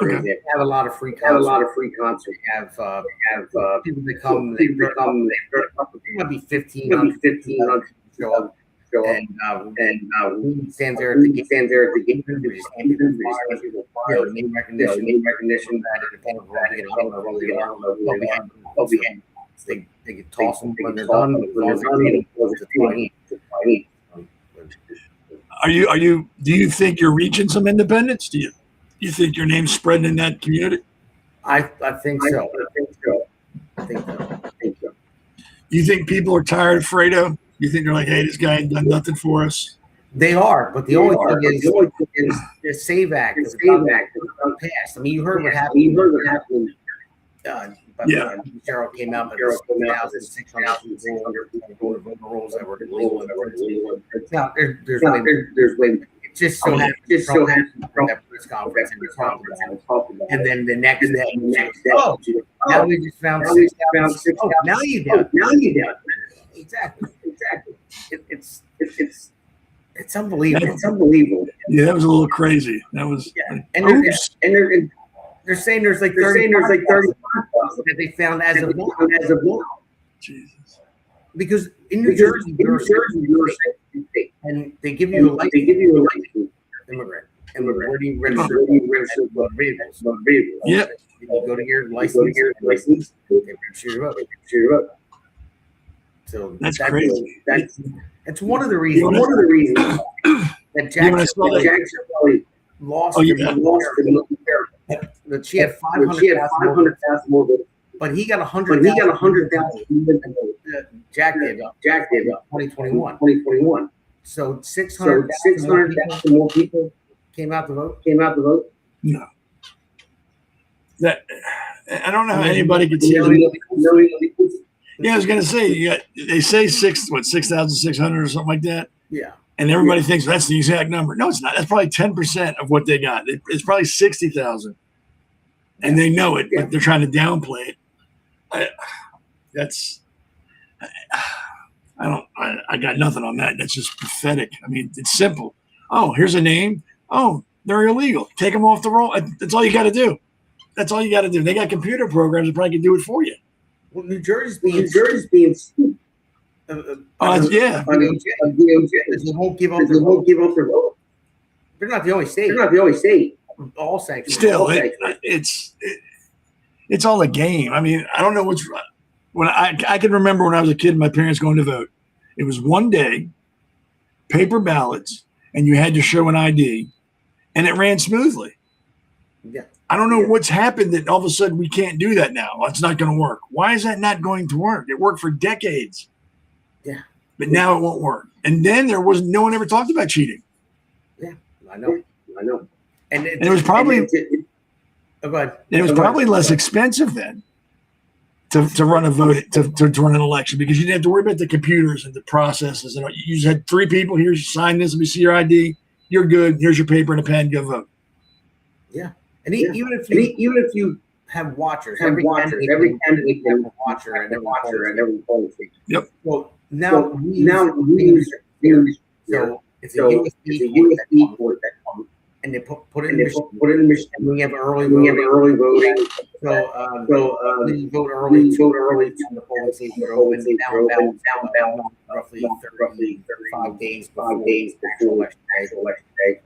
Okay. Have a lot of free concerts. Have people that come. It might be 1,500 show up. And stands there at the gate. Name recognition. They can toss them when they're done. Do you think you're reaching some independents? Do you think your name's spreading in that community? I think so. Do you think people are tired of Fredo? You think they're like, hey, this guy ain't done nothing for us? They are, but the only thing is the SAVE Act is passed. I mean, you heard what happened. But Yeah. Cheryl came out with 6,600 people voter rolls that were illegal. Now, there's way. It just so happened that press conference and we talked about it. And then the next day, now we just found 6,000. Oh, now you got it. Exactly. It's unbelievable. It's unbelievable. Yeah, that was a little crazy. That was. Yeah. And they're saying there's like 35,000 that they found as of now. Jesus. Because in New Jersey, you're a state, and they give you a license. Immigrant. And where do you register? Motor vehicles. Yep. You go to your license. They register you up. So That's crazy. That's one of the reasons. That Jackson lost. Oh, That she had 500,000 more votes, but he got 100,000. Jack did 2021. So 600,000 more people came out to vote. No. That I don't know how anybody could see that. Yeah, I was gonna say they say 6,600 or something like that. Yeah. And everybody thinks that's the exact number. No, it's not. That's probably 10% of what they got. It's probably 60,000, and they know it, but they're trying to downplay it. I got nothing on that. That's just pathetic. I mean, it's simple. Oh, here's a name. Oh, they're illegal. Take them off the roll. That's all you got to do. That's all you got to do. They got computer programs that probably can do it for you. Well, New Jersey's being Yeah. They won't give up their vote. They're not the only state. All sanctions. Still, it's all a game. I mean, I don't know when I can remember when I was a kid, my parents going to vote. It was one day, paper ballots, and you had to show an ID, and it ran smoothly. Yeah. I don't know what's happened that all of a sudden we can't do that now. It's not going to work. Why is that not going to work? It worked for decades. Yeah. But now it won't work. And then no one ever talked about cheating. Yeah, I know. And it was probably less expensive then to run a vote to run an election because you didn't have to worry about the computers and the processes. And you just had 3 people. Here, you sign this. Let me see your ID. You're good. Here's your paper and a pen. Go vote. Yeah. And even if you have watchers, every candidate can have a watcher and every polling station. Yep. Well, now we use so it's a USB port that comes, and they put it in the machine. And we have early voting. So we vote early to the polling station are open down roughly 35 days before election day.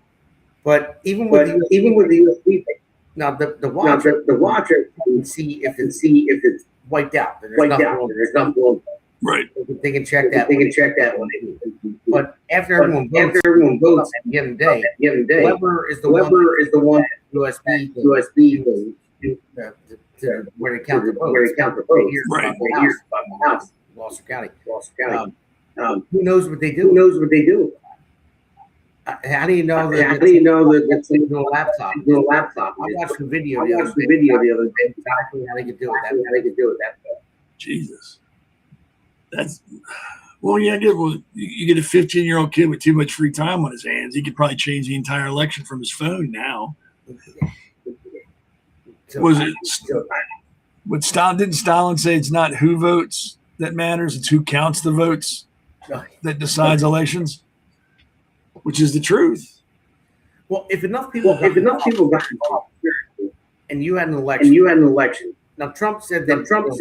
But even with the USB thing. Now the watcher can see if it's wiped out. There's nothing wrong. Right. They can check that. When they do. But after everyone votes at the end of the day, Weber is the one USB to where they count the votes. Right. House, Gloucester County. Who knows what they do? How do you know that it's in a laptop? I watched the video the other day. Exactly how they could do it. Jesus. That's yeah. You get a 15-year-old kid with too much free time on his hands. He could probably change the entire election from his phone now. Didn't Stalin say it's not who votes that matters? It's who counts the votes that decides elections. Which is the truth. Well, if enough people got involved, and you had an election. Now Trump said that fraud was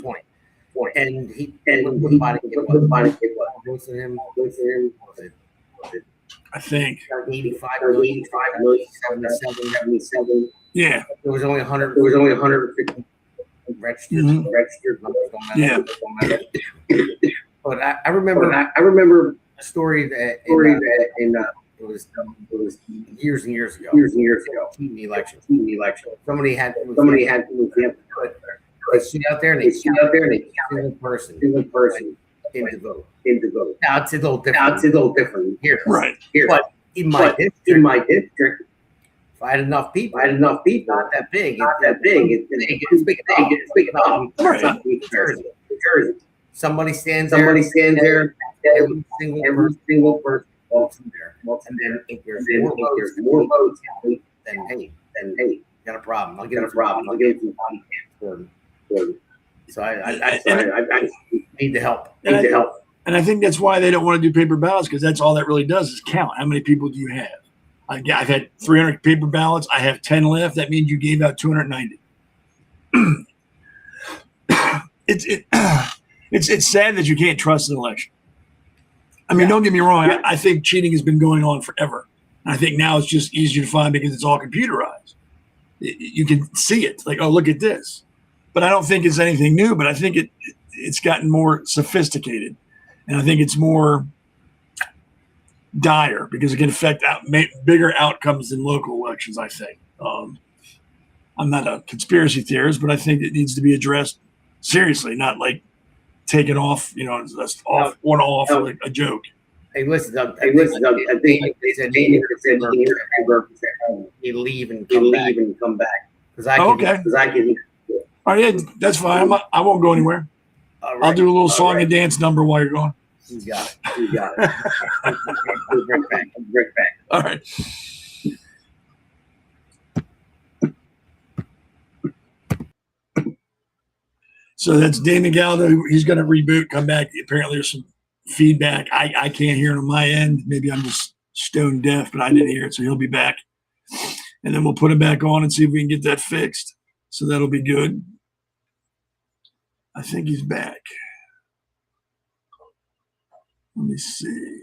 20, and he votes for him. I think 85 million, 77. Yeah, there was only 150 registered. Yeah. But I remember a story that it was years and years ago. TV election. Somebody had they sit out there and they count one person into vote. Now it's a little different here. Right. But in my district, If I had enough people, not that big, it's big enough. Right. New Jersey. Somebody stands there. Every single person walks in there. And then if there's more votes, then hey, got a problem. I'll get some body cams. So I need the help. And I think that's why they don't want to do paper ballots, because that's all that really does is count. How many people do you have? I've had 300 paper ballots. I have 10 left. That means you gave out 290. It's sad that you can't trust an election. I mean, don't get me wrong. I think cheating has been going on forever. And I think now it's just easier to find because it's all computerized. You can see it. Like, oh, look at this. But I don't think it's anything new. But I think it's gotten more sophisticated. And I think it's more dire because it can affect bigger outcomes than local elections, I think. I'm not a conspiracy theorist, but I think it needs to be addressed seriously, not like taken off, just off, like a joke. Hey, listen, Doug. I think they said you leave and come back. Because I can. All right, yeah, that's fine. I won't go anywhere. Right. I'll do a little song and dance number while you're gone. You got it. I'll break back. All right. So that's Damon Galdo. He's going to reboot, come back. Apparently there's some feedback. I can't hear it on my end. Maybe I'm just stone deaf, but I didn't hear it. So he'll be back. And then we'll put him back on and see if we can get that fixed. So that'll be good. I think he's back. Let me see.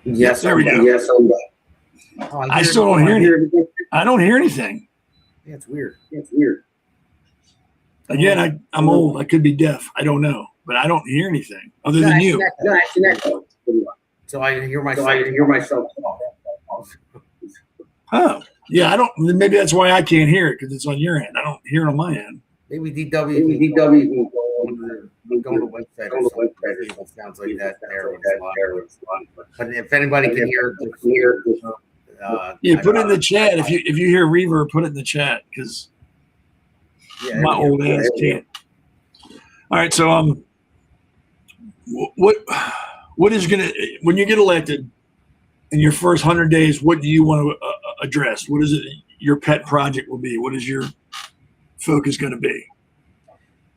Yes, there we go. Yes, I'm back. Oh, I still don't hear anything. I don't hear anything. Yeah, it's weird. Again, I'm old. I could be deaf. I don't know, but I don't hear anything other than you. So I hear myself. Oh, yeah. I don't. Maybe that's why I can't hear it because it's on your end. I don't hear it on my end. Maybe DW can go to the website or something. It sounds like that there. But if anybody can hear, put it in the chat. If you hear reverb, put it in the chat because my old ass can't. All right, so what is gonna when you get elected in your first 100 days? What do you want to address? What is it your pet project will be? What is your focus going to be?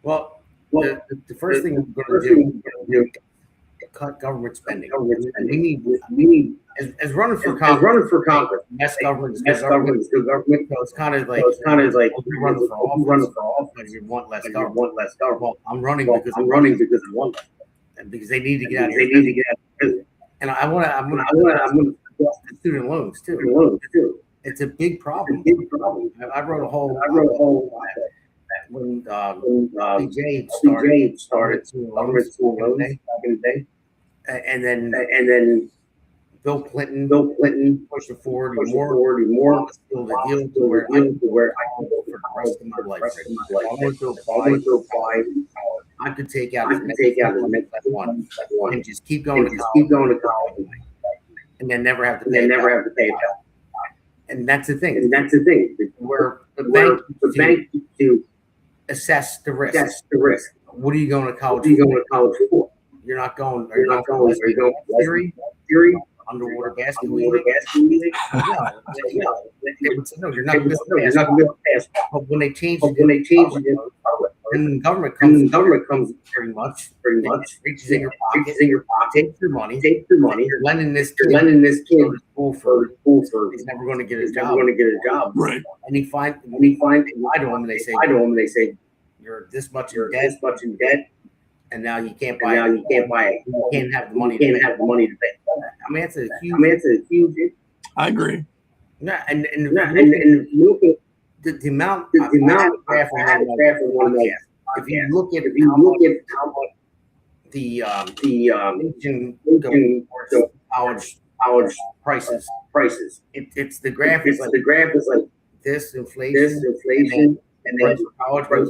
Well, the first thing we're going to do is cut government spending. We need as running for Congress. Best government is good government. So it's kind of like you run for office because you want less government. Well, I'm running because I want less, and because they need to get out of here. And I want to student loans too. It's a big problem. I wrote a whole when BJ started government school loans back in the day, and then Bill Clinton pushed it forward more still the deal to where I can go for the rest of my life. I want to apply. I could take out the next one and just keep going to college, and then never have to pay it back. And that's the thing. Where the bank to assess the risk. What are you going to college for? You're not going. Are you going theory? Underwater gas music? No, you're not going to pass. But when they change it, and the government comes very much, reaches in your pocket, takes your money. You're lending this kid school for he's never going to get a job. Right. And he finds I to him and they say you're this much in debt. And now you can't buy it. You can't have the money to pay. I mean, it's a huge. I agree. Yeah, and look at the amount of graph on one. If you look at how much the college prices, it's the graph is like this inflation, and then college goes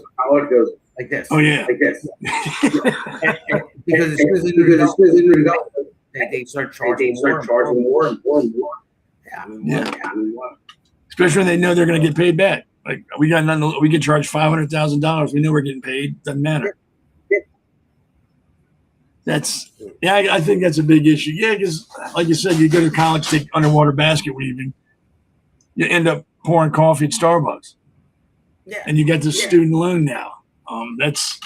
like this. Oh yeah, like this. Because as soon as they go, they start charging more and more. Yeah, I mean, especially when they know they're going to get paid back. Like we got nothing. We can charge $500,000. We know we're getting paid. Doesn't matter. I think that's a big issue. Yeah, because like you said, you go to college, take underwater basket weaving, you end up pouring coffee at Starbucks. Yeah. And you get the student loan now. That's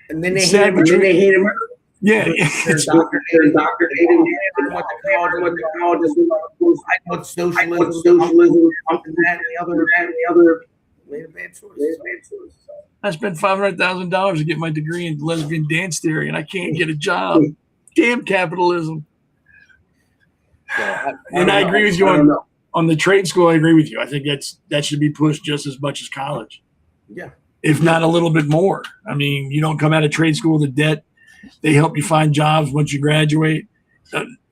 and then they sad, hate him. Yeah, They're doctor. They didn't went to college. I thought socialism, something that, and the other. Made a bad choice. I spent $500,000 to get my degree in lesbian dance theory, and I can't get a job. Damn capitalism. And I agree with you on the trade school. I agree with you. I think that should be pushed just as much as college. Yeah. If not a little bit more. I mean, you don't come out of trade school with a debt. They help you find jobs once you graduate.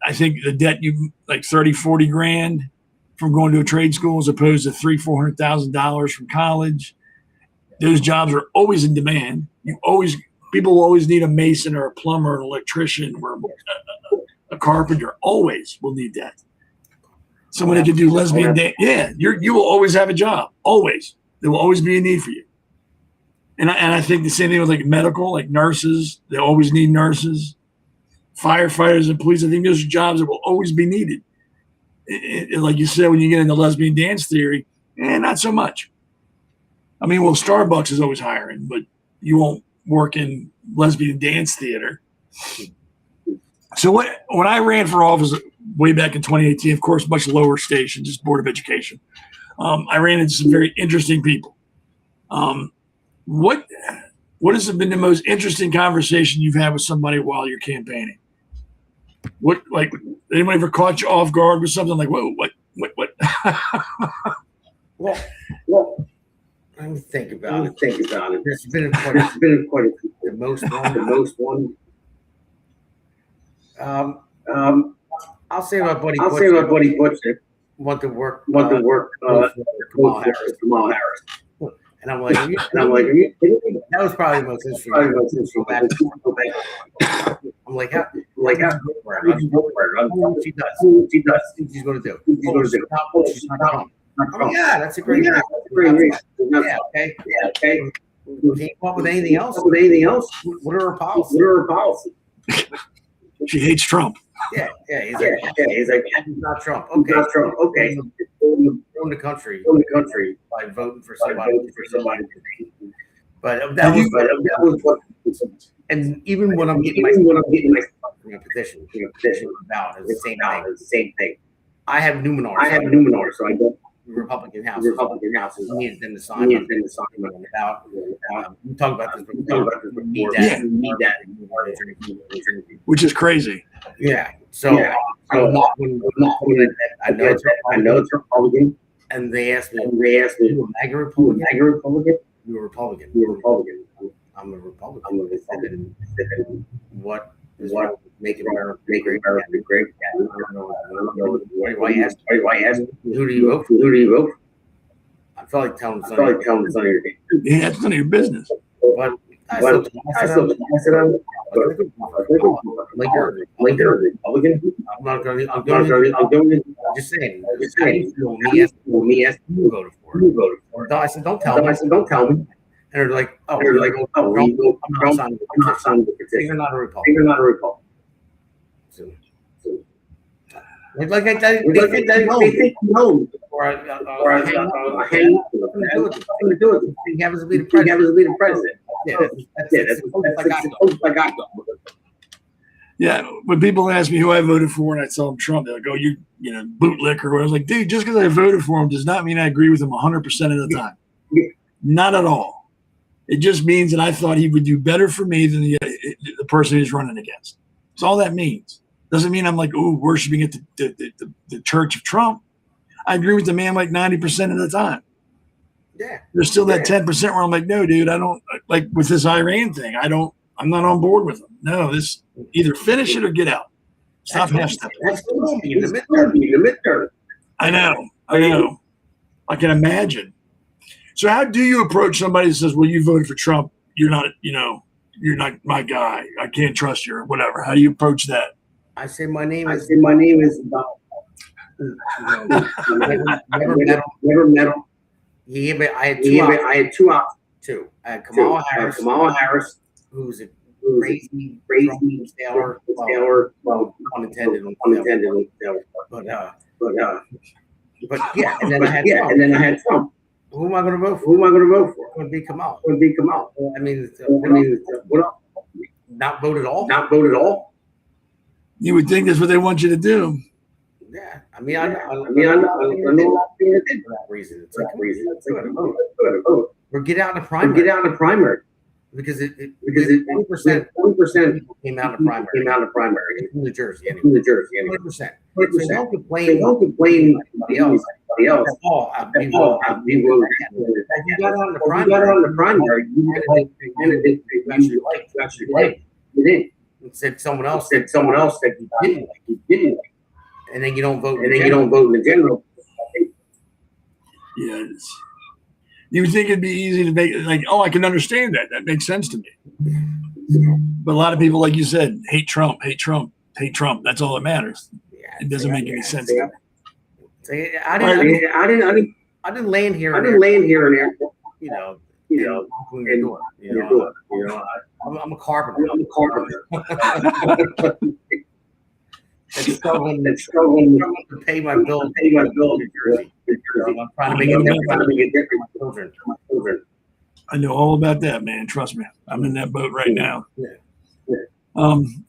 I think the debt you like 30, 40 grand from going to a trade school as opposed to $300,000-$400,000 from college. Those jobs are always in demand. People will always need a mason or a plumber, or an electrician, or a carpenter. Always will need that. Someone that can do lesbian dance. Yeah, you will always have a job. Always. There will always be a need for you. And I think the same thing with like medical, like nurses. They always need nurses. Firefighters and police. I think those are jobs that will always be needed. Like you said, when you get into lesbian dance theory, not so much. I mean, well, Starbucks is always hiring, but you won't work in lesbian dance theater. So when I ran for office way back in 2018, of course, much lower station, just Board of Education, I ran into some very interesting people. What has been the most interesting conversation you've had with somebody while you're campaigning? What, like, anyone ever caught you off guard with something like, whoa, what? Well, let me think about it. There's been quite a few. The most one. I'll say my buddy Butcher. Want to work Kamala Harris. And I'm like, are you kidding me? That was probably the most interesting. I'm like, how she does. She's going to do. She's not Trump. Yeah, that's a great reason. Yeah, okay. Can you come up with anything else? What are her policies? She hates Trump. Yeah. He's like, he's not Trump. Okay. Ruin the country by voting for somebody. But that was what. And even when I'm getting my petition about is the same thing. I have Numenor, so I don't. Republican House. We needed them to sign about. We talked about this before. We need that. Which is crazy. Yeah. So I know it's Republican. And they asked me, you a MAGA Republican? You're a Republican. I'm a Republican. They said, what making America great? I don't know. Why ask? Who do you vote for? I felt like telling some of your business. Yeah, that's none of your business. But I said, Republican. I'm going. Just saying. Me asking who voted for. I said, don't tell me. And they're like, I'm not signing the petition. You're not a Republican. So like they think no. Or hang up. He happens to be the president. Yeah, that's what I got. Yeah, when people ask me who I voted for and I tell them Trump, they're like, oh, you bootlicker. I was like, dude, just because I voted for him does not mean I agree with him 100% of the time. Not at all. It just means that I thought he would do better for me than the person he's running against. That's all that means. Doesn't mean I'm like, ooh, worshiping at the church of Trump. I agree with the man like 90% of the time. Yeah. There's still that 10% where I'm like, no, dude, I don't like with this Iran thing. I'm not on board with him. No, this either finish it or get out. Stop half-stepping. That's going to be the midterm. I know. I can imagine. So how do you approach somebody that says, well, you voted for Trump. You're not my guy. I can't trust you or whatever. How do you approach that? I say my name is Never met him. I had two options. I had Kamala Harris, who's a crazy sailor. Well, unintended. But yeah, and then I had Trump. Who am I going to vote for? It would be Kamala. I mean, what else? Not vote at all. You would think that's what they want you to do. Yeah, I mean, I know for that reason. It's like vote. Or get out in the primary. Because 20% came out in the primary. In New Jersey, anyway. 20%. So don't complain anybody else. Oh, I'd be voting. You got out in the primary. You actually liked. You didn't. It said someone else that you didn't like. And then you don't vote. And then you don't vote in the general. Yeah. You would think it'd be easy to make like, oh, I can understand that. That makes sense to me. But a lot of people, like you said, hate Trump. That's all that matters. Yeah, it doesn't make any sense to me. I didn't land here. In airport. I'm a carpenter. It's struggling to pay my bill in New Jersey. I'm trying to make it different for my children. I know all about that, man. Trust me. I'm in that boat right now. Yeah.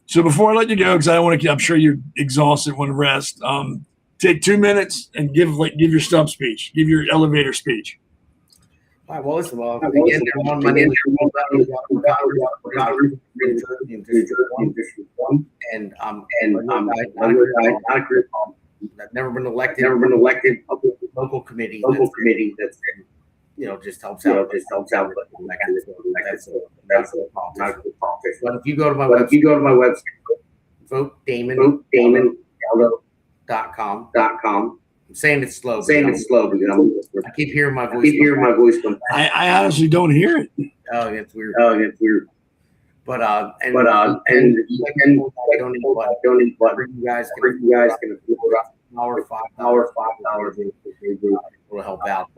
So before I let you go, because I don't want to, I'm sure you're exhausted, want to rest. Take 2 minutes and give your stump speech. Give your elevator speech. All right. Well, listen. Again, my name is and I'm not a group. I've never been elected. Local committee. That's just helps out. That's politics. But if you go to my website, vote Damon. Galdo.com. I'm saying it's slow. Because I keep hearing my voice. I honestly don't hear it. Oh, it's weird. But and I don't need what you guys can afford $5 will help out.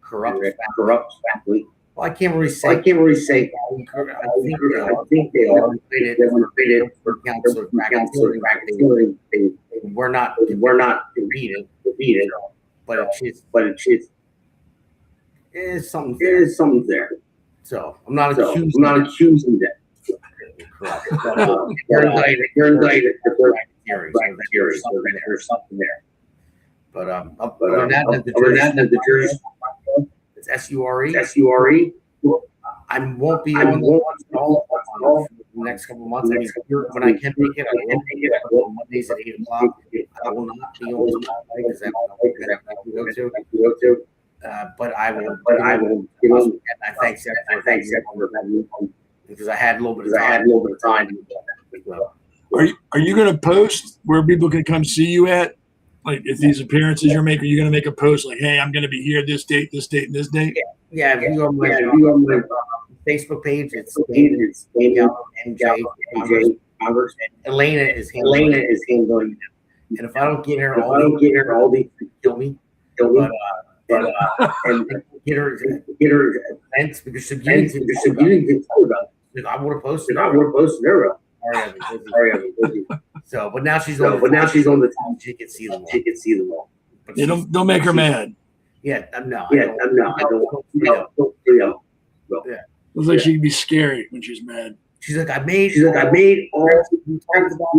Corrupt family. Well, I can't really say. I think they are related for council. We're not defeated. But it's something there. So I'm not accusing them. Correct. You're indicted. There's something there. But other than that, the Jersey, it's SURE. I won't be on the next couple of months. I mean, when I can make it, I will make it. On Mondays at 8:00. I will not be on the because I have to go to. But I will. And I thank Seth for that because I had a little bit of time. Are you going to post where people can come see you at? Like if these appearances you're making, are you going to make a post like, "Hey, I'm going to be here this date, and this date"? Yeah. If you go on my Facebook page, it's MJ Congress. Elena is handling it. And if I don't get her, all these kill me. And get her events because she didn't tell about it. I would have posted her. Sorry, I've been busy. So, but now she's on the team. She can see them all. But don't make her mad. Yeah, no. I don't. Yeah. Looks like she'd be scary when she's mad. She's like, I made all. We talked about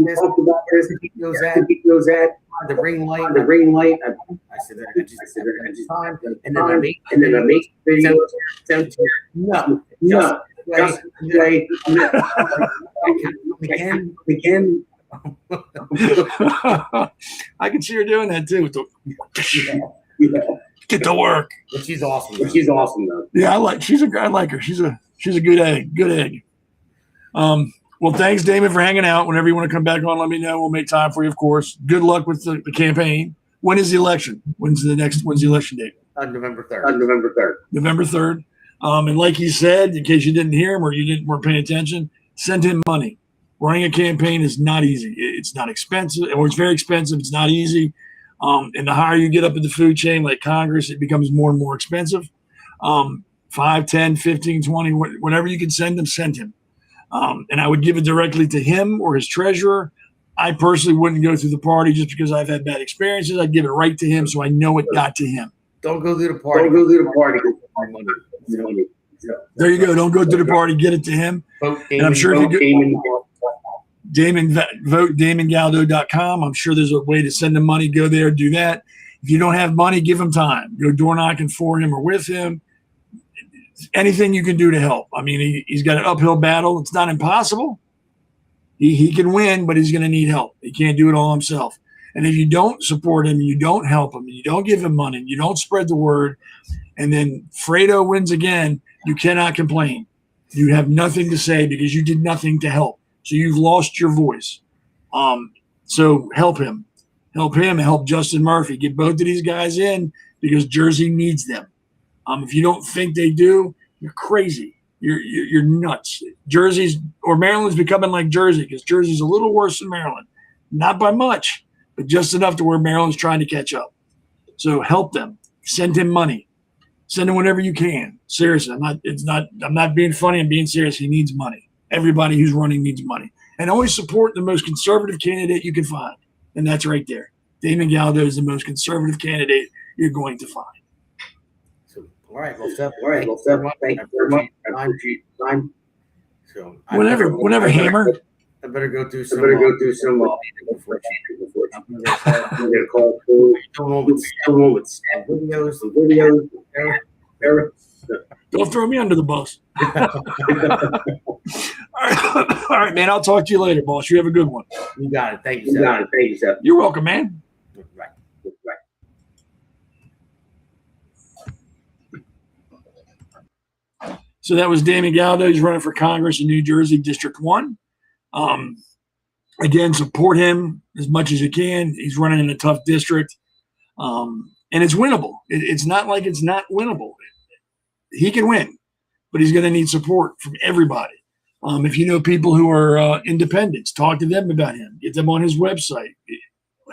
this. Goes at the ring light. I said, I just time, and then I make videos. No. Just say we can. I can see her doing that too. Get to work. But she's awesome though. Yeah, I like her. She's a good egg. Well, thanks, Damon, for hanging out. Whenever you want to come back on, let me know. We'll make time for you, of course. Good luck with the campaign. When is the election? When's the election date? November 3rd. November 3rd. And like he said, in case you didn't hear him or weren't paying attention, send him money. Running a campaign is not easy. It's not expensive, or it's very expensive. It's not easy. And the higher you get up in the food chain, like Congress, it becomes more and more expensive. 5, 10, 15, 20, whatever you can send him, send him. And I would give it directly to him or his treasurer. I personally wouldn't go through the party just because I've had bad experiences. I'd give it right to him so I know it got to him. Don't go through the party. Don't go through the party. Money. There you go. Don't go to the party. Get it to him. And I'm sure if you go, vote DamonGaldo.com. I'm sure there's a way to send him money. Go there, do that. If you don't have money, give him time. Go door knocking for him or with him. Anything you can do to help. I mean, he's got an uphill battle. It's not impossible. He can win, but he's going to need help. He can't do it all himself. And if you don't support him, you don't help him, you don't give him money, you don't spread the word, and then Fredo wins again, you cannot complain. You have nothing to say because you did nothing to help. So you've lost your voice. So help him. Help him and help Justin Murphy. Get both of these guys in because Jersey needs them. If you don't think they do, you're crazy. You're nuts. Jersey's or Maryland's becoming like Jersey because Jersey's a little worse than Maryland. Not by much, but just enough to where Maryland's trying to catch up. So help them. Send him money. Send him whatever you can. Seriously, I'm not being funny. I'm being serious. He needs money. Everybody who's running needs money. And always support the most conservative candidate you can find. And that's right there. Damon Galdo is the most conservative candidate you're going to find. All right, well, Seth. Thank you very much. Time. So whenever, Hammer. I better go do some. Before I'm gonna call through. Videos. Don't throw me under the bus. All right, man. I'll talk to you later, boss. You have a good one. You got it. Thank you, Seth. You're welcome, man. Right. So that was Damon Galdo. He's running for Congress in New Jersey, District 1. Again, support him as much as you can. He's running in a tough district. And it's winnable. It's not like it's not winnable. He can win, but he's going to need support from everybody. If you know people who are independents, talk to them about him. Get them on his website.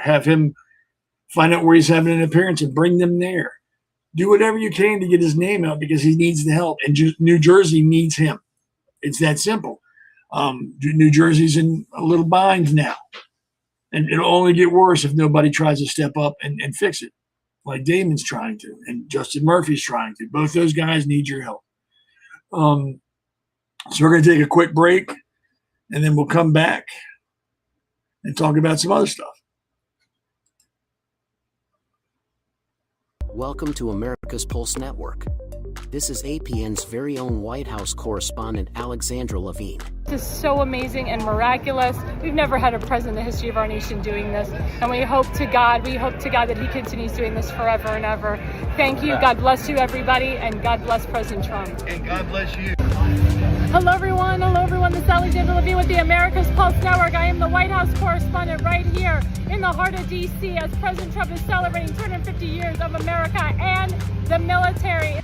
Have him find out where he's having an appearance and bring them there. Do whatever you can to get his name out because he needs the help. And New Jersey needs him. It's that simple. New Jersey's in a little bind now. And it'll only get worse if nobody tries to step up and fix it, like Damon's trying to and Justin Murphy's trying to. Both those guys need your help. So we're going to take a quick break, and then we'll come back and talk about some other stuff. Welcome to America's Pulse Network. This is APN's very own White House correspondent, Alexandra Levine. This is so amazing and miraculous. We've never had a president in the history of our nation doing this. And we hope to God that he continues doing this forever and ever. Thank you. God bless you, everybody. And God bless President Trump. And God bless you. Hello, everyone. This is Alexandra Levine with the America's Pulse Network. I am the White House correspondent right here in the heart of D.C. as President Trump is celebrating 250 years of America and the military.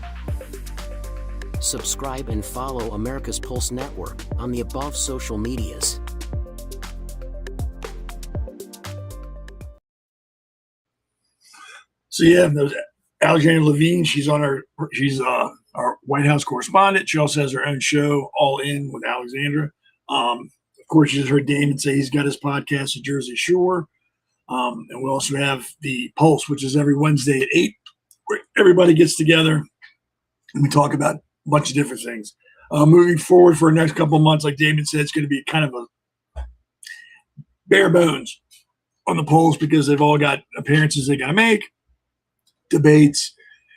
Subscribe and follow America's Pulse Network on the above social medias. So yeah, there's Alexandra Levine. She's our White House correspondent. She also has her own show, All In with Alexandra. Of course, you just heard Damon say he's got his podcast, The Jersey Shore. And we also have the Pulse, which is every Wednesday at 8, where everybody gets together and we talk about a bunch of different things. Moving forward for the next couple of months, like Damon said, it's going to be kind of a bare bones on the Pulse because they've all got appearances they got to make, debates,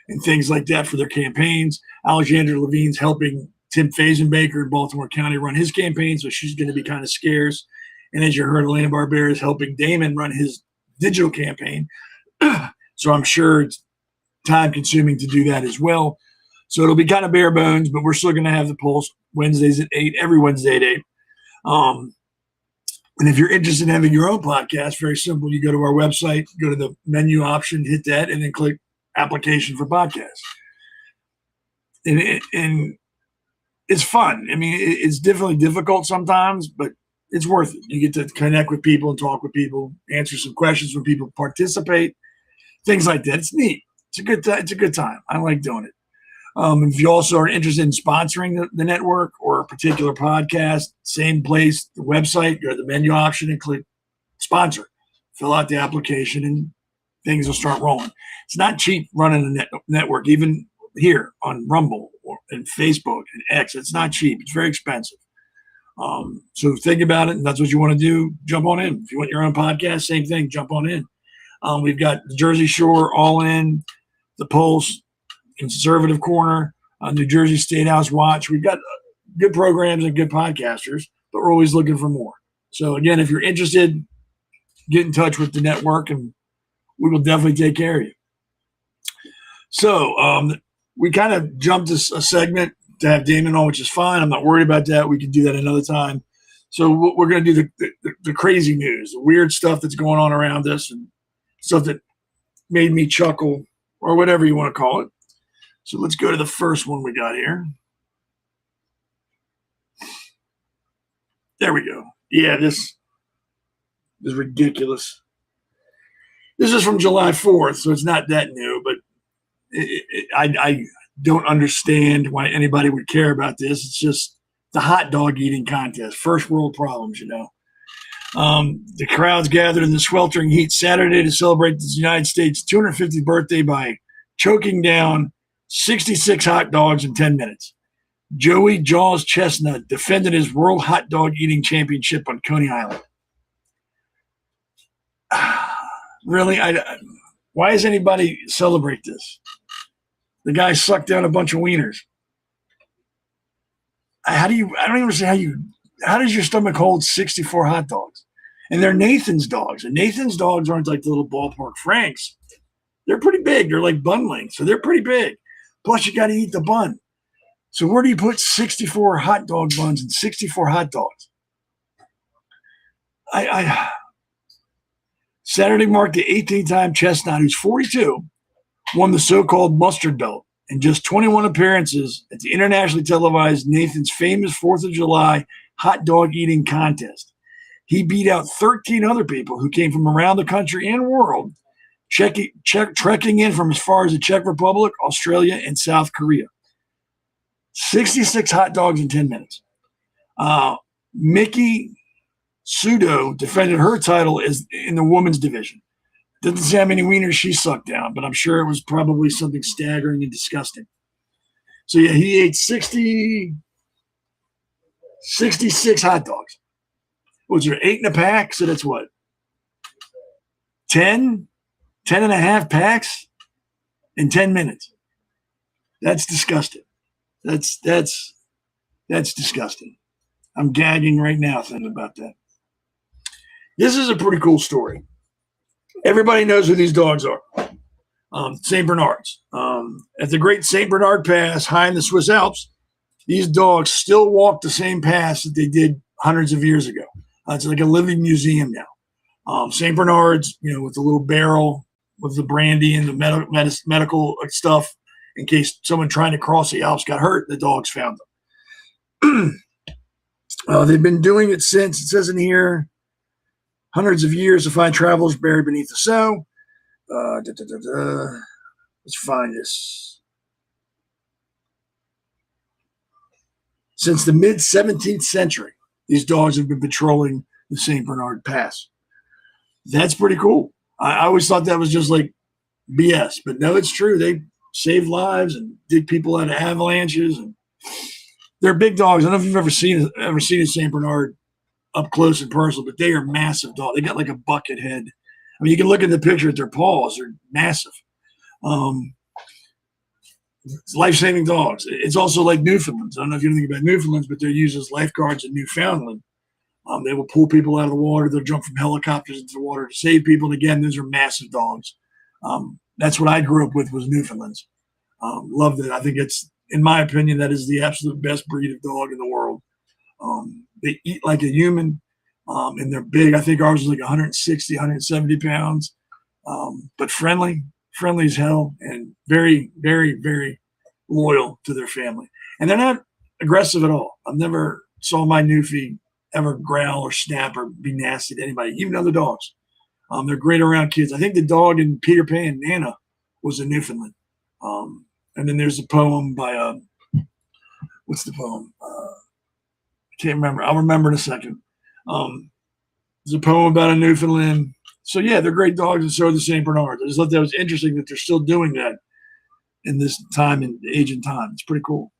and things like that for their campaigns. Alexandra Levine's helping Tim Fazenbaker in Baltimore County run his campaign, so she's going to be kind of scarce. And as you heard, Elena Barbera is helping Damon run his digital campaign. So I'm sure it's time-consuming to do that as well. So it'll be kind of bare bones, but we're still going to have the Pulse Wednesdays at 8, every Wednesday at 8. And if you're interested in having your own podcast, very simple. You go to our website, go to the menu option, hit that, and then click application for podcast. And it's fun. I mean, it's definitely difficult sometimes, but it's worth it. You get to connect with people and talk with people, answer some questions when people participate, things like that. It's neat. It's a good time. It's a good time. I like doing it. If you also are interested in sponsoring the network or a particular podcast, same place, the website, go to the menu option and click sponsor. Fill out the application and things will start rolling. It's not cheap running a network, even here on Rumble and Facebook and X. It's not cheap. It's very expensive. So think about it, and that's what you want to do. Jump on in. If you want your own podcast, same thing. Jump on in. We've got the Jersey Shore, All In, The Pulse, Conservative Corner, New Jersey State House Watch. We've got good programs and good podcasters, but we're always looking for more. So again, if you're interested, get in touch with the network, and we will definitely take care of you. So we kind of jumped a segment to have Damon on, which is fine. I'm not worried about that. We can do that another time. So we're going to do the crazy news, the weird stuff that's going on around us, and stuff that made me chuckle, or whatever you want to call it. So let's go to the first one we got here. There we go. Yeah, this is ridiculous. This is from July 4th, so it's not that new, but I don't understand why anybody would care about this. It's just the hot dog eating contest. First world problems, you know. The crowds gathered in the sweltering heat Saturday to celebrate the United States' 250th birthday by choking down 66 hot dogs in 10 minutes. Joey Jaws Chestnut defended his World Hot Dog Eating Championship on Coney Island. Really? Why does anybody celebrate this? The guy sucked down a bunch of wieners. I don't even understand how does your stomach hold 64 hot dogs? And they're Nathan's dogs. And Nathan's dogs aren't like the little ballpark Franks. They're pretty big. They're like bun length. So they're pretty big. Plus you got to eat the bun. So where do you put 64 hot dog buns and 64 hot dogs? Saturday marked the 18th time Chestnut, who's 42, won the so-called mustard belt in just 21 appearances at the internationally televised Nathan's famous 4th of July hot dog eating contest. He beat out 13 other people who came from around the country and world, trekking in from as far as the Czech Republic, Australia, and South Korea. 66 hot dogs in 10 minutes. Mickey Sudo defended her title as in the women's division. Doesn't say how many wieners she sucked down, but I'm sure it was probably something staggering and disgusting. So, yeah, he ate 66 hot dogs. Was there 8 in a pack? So that's what? 10 and a half packs in 10 minutes. That's disgusting. That's disgusting. I'm gagging right now thinking about that. This is a pretty cool story. Everybody knows who these dogs are. St. Bernards. At the Great St. Bernard Pass, high in the Swiss Alps, these dogs still walk the same paths that they did hundreds of years ago. It's like a living museum now. St. Bernards, with the little barrel with the brandy and the medical stuff in case someone trying to cross the Alps got hurt, the dogs found them. They've been doing it since, it says in here, hundreds of years to find travelers buried beneath the snow. Let's find this. Since the mid-17th century, these dogs have been patrolling the St. Bernard Pass. That's pretty cool. I always thought that was just like BS, but no, it's true. They save lives and dig people out of avalanches, and they're big dogs. I don't know if you've ever seen a St. Bernard up close and personal, but they are massive dogs. They got like a bucket head. I mean, you can look at the picture at their paws; they're massive. It's life-saving dogs. It's also like Newfoundlands. I don't know if you know anything about Newfoundlands, but they're used as lifeguards in Newfoundland. They will pull people out of the water. They'll jump from helicopters into the water to save people. And again, those are massive dogs. That's what I grew up with was Newfoundlands. Loved it. I think it's, in my opinion, that is the absolute best breed of dog in the world. They eat like a human, and they're big. I think ours is like 160, 170 pounds, but friendly as hell, and very, very, very loyal to their family. And they're not aggressive at all. I've never saw my Newfie ever growl or snap or be nasty to anybody, even other dogs. They're great around kids. I think the dog in Peter Pan, Nana, was a Newfoundland. And then there's a poem by, what's the poem? I can't remember. I'll remember in a second. There's a poem about a Newfoundland. So, yeah, they're great dogs, and so are the St. Bernards. I just thought that was interesting that they're still doing that in this time and age and time. It's pretty cool.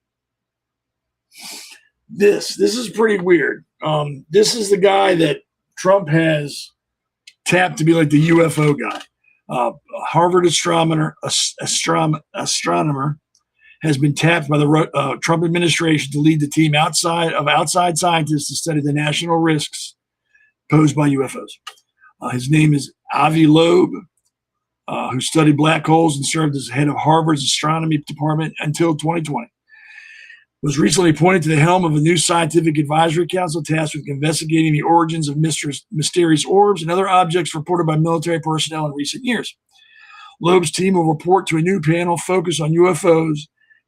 This is pretty weird. This is the guy that Trump has tapped to be like the UFO guy. A Harvard astronomer has been tapped by the Trump administration to lead the team outside scientists to study the national risks posed by UFOs. His name is Avi Loeb, who studied black holes and served as head of Harvard's astronomy department until 2020. Was recently appointed to the helm of a new scientific advisory council tasked with investigating the origins of mysterious orbs and other objects reported by military personnel in recent years. Loeb's team will report to a new panel focused on UFOs,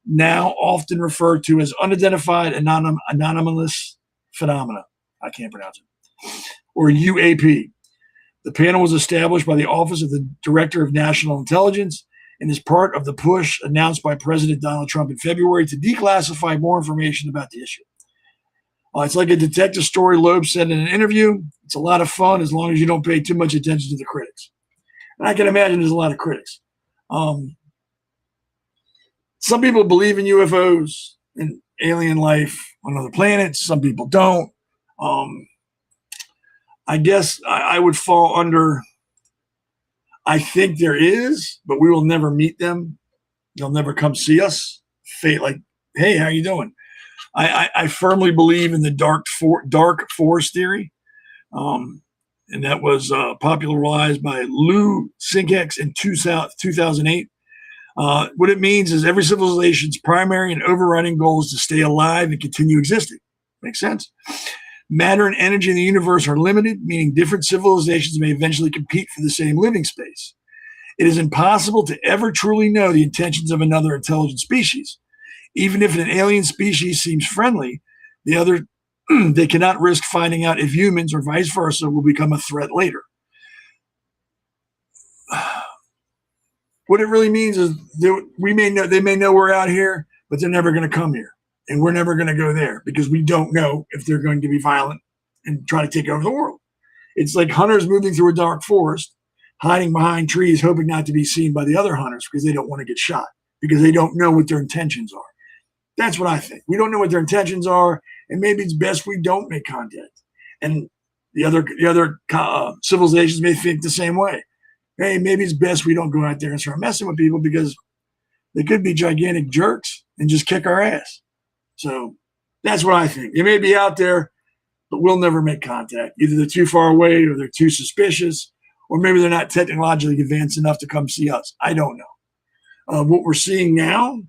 now often referred to as unidentified anomalous phenomena. I can't pronounce it. Or UAP. The panel was established by the Office of the Director of National Intelligence and is part of the push announced by President Donald Trump in February to declassify more information about the issue. It's like a detective story, Loeb said in an interview. It's a lot of fun as long as you don't pay too much attention to the critics. And I can imagine there's a lot of critics. Some people believe in UFOs and alien life on other planets. Some people don't. I guess I would fall under, I think there is, but we will never meet them. They'll never come see us. Like, hey, how you doing? I firmly believe in the dark forest theory. And that was popularized by Lou Sinkex in 2008. What it means is every civilization's primary and overriding goal is to stay alive and continue existing. Makes sense? Matter and energy in the universe are limited, meaning different civilizations may eventually compete for the same living space. It is impossible to ever truly know the intentions of another intelligent species. Even if an alien species seems friendly, they cannot risk finding out if humans or vice versa will become a threat later. What it really means is they may know we're out here, but they're never going to come here. And we're never going to go there because we don't know if they're going to be violent and try to take over the world. It's like hunters moving through a dark forest, hiding behind trees, hoping not to be seen by the other hunters because they don't want to get shot because they don't know what their intentions are. That's what I think. We don't know what their intentions are, and maybe it's best we don't make contact. And the other civilizations may think the same way. Hey, maybe it's best we don't go out there and start messing with people because they could be gigantic jerks and just kick our ass. So that's what I think. They may be out there, but we'll never make contact. Either they're too far away or they're too suspicious, or maybe they're not technologically advanced enough to come see us. I don't know. What we're seeing now,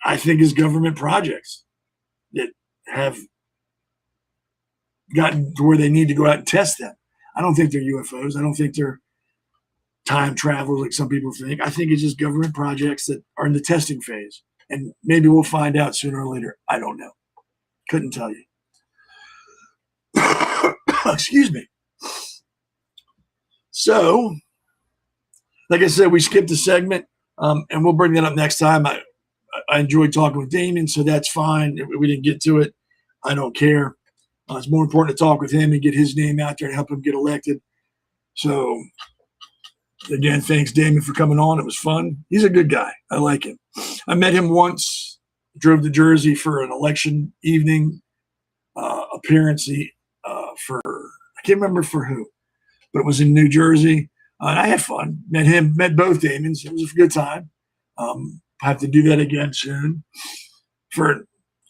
I think, is government projects that have gotten to where they need to go out and test them. I don't think they're UFOs. I don't think they're time travelers like some people think. I think it's just government projects that are in the testing phase. And maybe we'll find out sooner or later. I don't know. Couldn't tell you. Excuse me. So, like I said, we skipped a segment, and we'll bring that up next time. I enjoyed talking with Damon, so that's fine. If we didn't get to it, I don't care. It's more important to talk with him and get his name out there and help him get elected. So, again, thanks, Damon, for coming on. It was fun. He's a good guy. I like him. I met him once, drove to Jersey for an election evening appearance for, I can't remember for who, but it was in New Jersey. And I had fun. Met both Damons. It was a good time. I have to do that again soon for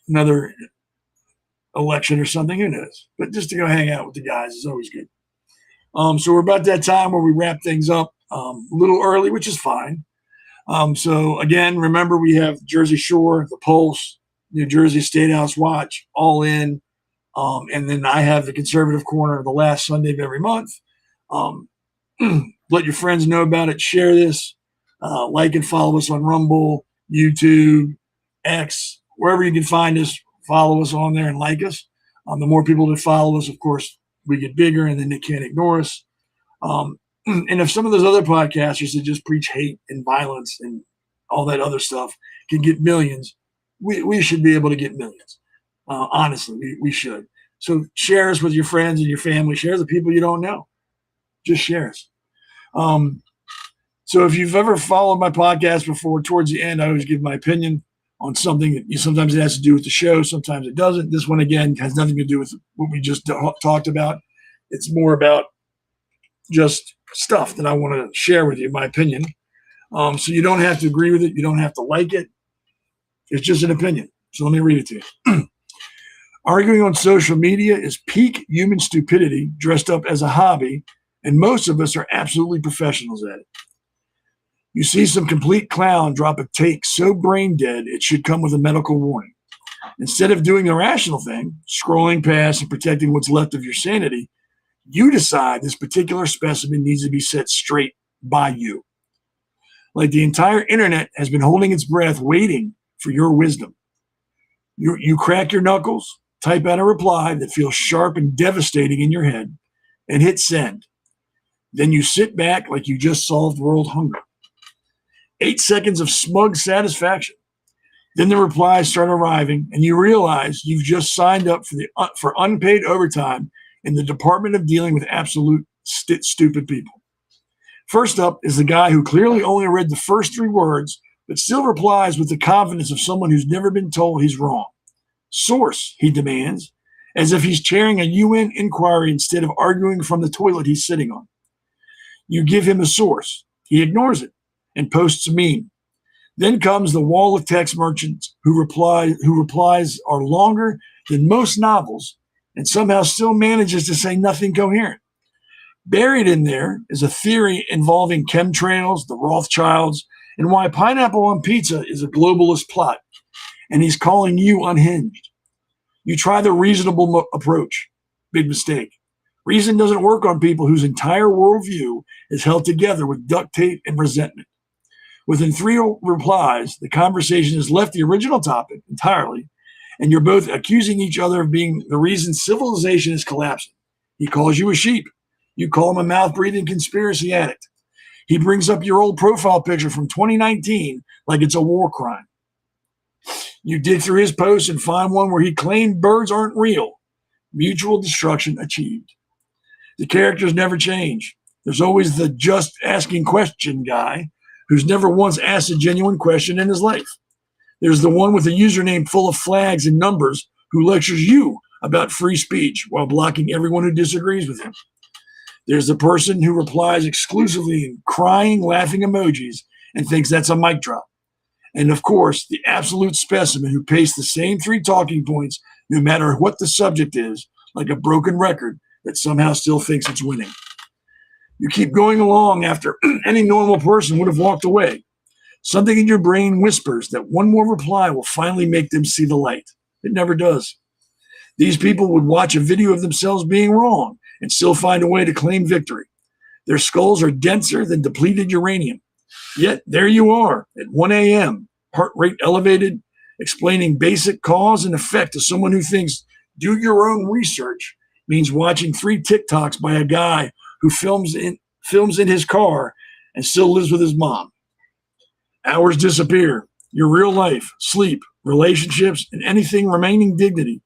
another election or something. Who knows? But just to go hang out with the guys is always good. So we're about that time where we wrap things up a little early, which is fine. So again, remember we have Jersey Shore, the Pulse, New Jersey State House Watch, all in. And then I have the Conservative Corner the last Sunday of every month. Let your friends know about it. Share this. Like and follow us on Rumble, YouTube, X, wherever you can find us. Follow us on there and like us. The more people that follow us, of course, we get bigger, and then they can't ignore us. And if some of those other podcasters that just preach hate and violence and all that other stuff can get millions, we should be able to get millions. Honestly, we should. So share us with your friends and your family. Share the people you don't know. Just share us. So if you've ever followed my podcast before, towards the end, I always give my opinion on something. Sometimes it has to do with the show. Sometimes it doesn't. This one, again, has nothing to do with what we just talked about. It's more about just stuff that I want to share with you, my opinion. So you don't have to agree with it. You don't have to like it. It's just an opinion. So let me read it to you. Arguing on social media is peak human stupidity dressed up as a hobby, and most of us are absolutely professionals at it. You see some complete clown drop a take so brain dead it should come with a medical warning. Instead of doing the rational thing, scrolling past and protecting what's left of your sanity, you decide this particular specimen needs to be set straight by you. Like the entire internet has been holding its breath waiting for your wisdom. You crack your knuckles, type out a reply that feels sharp and devastating in your head, and hit send. Then you sit back like you just solved world hunger. 8 seconds of smug satisfaction. Then the replies start arriving, and you realize you've just signed up for unpaid overtime in the department of dealing with absolute stupid people. First up is the guy who clearly only read the first 3 words, but still replies with the confidence of someone who's never been told he's wrong. Source, he demands, as if he's chairing a UN inquiry instead of arguing from the toilet he's sitting on. You give him a source. He ignores it and posts a meme. Then comes the wall of text merchants whose replies are longer than most novels and somehow still manages to say nothing coherent. Buried in there is a theory involving chemtrails, the Rothschilds, and why pineapple on pizza is a globalist plot. And he's calling you unhinged. You try the reasonable approach. Big mistake. Reason doesn't work on people whose entire worldview is held together with duct tape and resentment. Within 3 replies, the conversation has left the original topic entirely, and you're both accusing each other of being the reason civilization is collapsing. He calls you a sheep. You call him a mouth-breathing conspiracy addict. He brings up your old profile picture from 2019 like it's a war crime. You dig through his posts and find one where he claimed birds aren't real. Mutual destruction achieved. The characters never change. There's always the just asking question guy who's never once asked a genuine question in his life. There's the one with a username full of flags and numbers who lectures you about free speech while blocking everyone who disagrees with him. There's the person who replies exclusively in crying, laughing emojis and thinks that's a mic drop. And of course, the absolute specimen who pastes the same 3 talking points no matter what the subject is, like a broken record that somehow still thinks it's winning. You keep going along after any normal person would have walked away. Something in your brain whispers that one more reply will finally make them see the light. It never does. These people would watch a video of themselves being wrong and still find a way to claim victory. Their skulls are denser than depleted uranium. Yet there you are at 1 a.m., heart rate elevated, explaining basic cause and effect to someone who thinks do your own research means watching 3 TikToks by a guy who films in his car and still lives with his mom. Hours disappear. Your real life, sleep, relationships, and any remaining dignity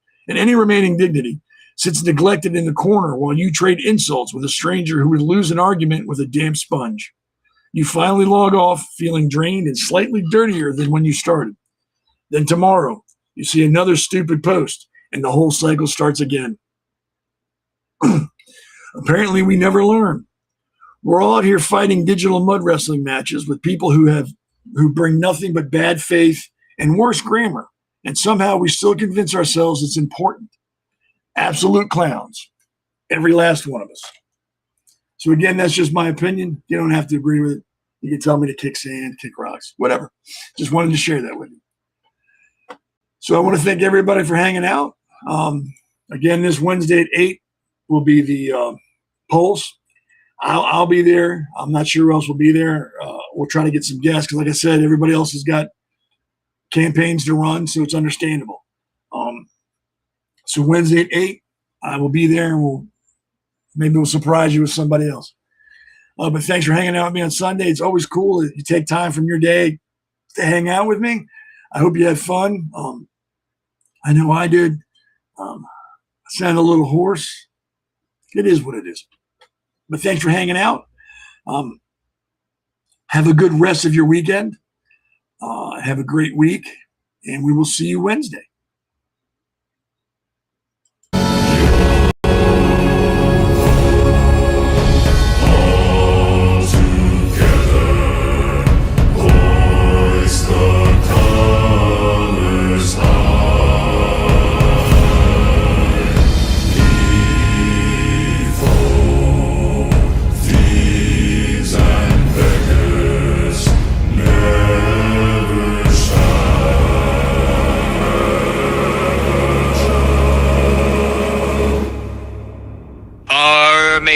sits neglected in the corner while you trade insults with a stranger who would lose an argument with a damp sponge. You finally log off feeling drained and slightly dirtier than when you started. Then tomorrow, you see another stupid post, and the whole cycle starts again. Apparently, we never learn. We're all out here fighting digital mud wrestling matches with people who bring nothing but bad faith and worse grammar, and somehow we still convince ourselves it's important. Absolute clowns, every last one of us. So again, that's just my opinion. You don't have to agree with it. You can tell me to kick sand, kick rocks, whatever. Just wanted to share that with you. So I want to thank everybody for hanging out. Again, this Wednesday at 8 will be the polls. I'll be there. I'm not sure who else will be there. We'll try to get some guests because, like I said, everybody else has got campaigns to run, so it's understandable. So Wednesday at 8, I will be there, and maybe we'll surprise you with somebody else. But thanks for hanging out with me on Sunday. It's always cool that you take time from your day to hang out with me. I hope you had fun. I know I did. I sound a little hoarse. It is what it is. But thanks for hanging out. Have a good rest of your weekend. Have a great week, and we will see you Wednesday.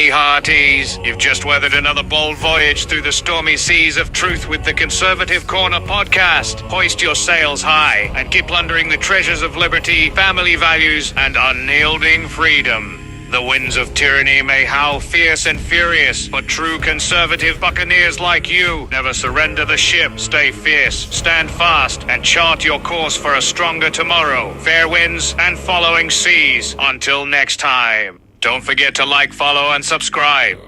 Hearties, you've just weathered another bold voyage through the stormy seas of truth with the Conservative Corner podcast. Hoist your sails high and keep plundering the treasures of liberty, family values, and unyielding freedom. The winds of tyranny may howl fierce and furious, but true conservative buccaneers like you never surrender the ship. Stay fierce, stand fast, and chart your course for a stronger tomorrow. Fair winds and following seas. Until next time. Don't forget to like, follow, and subscribe.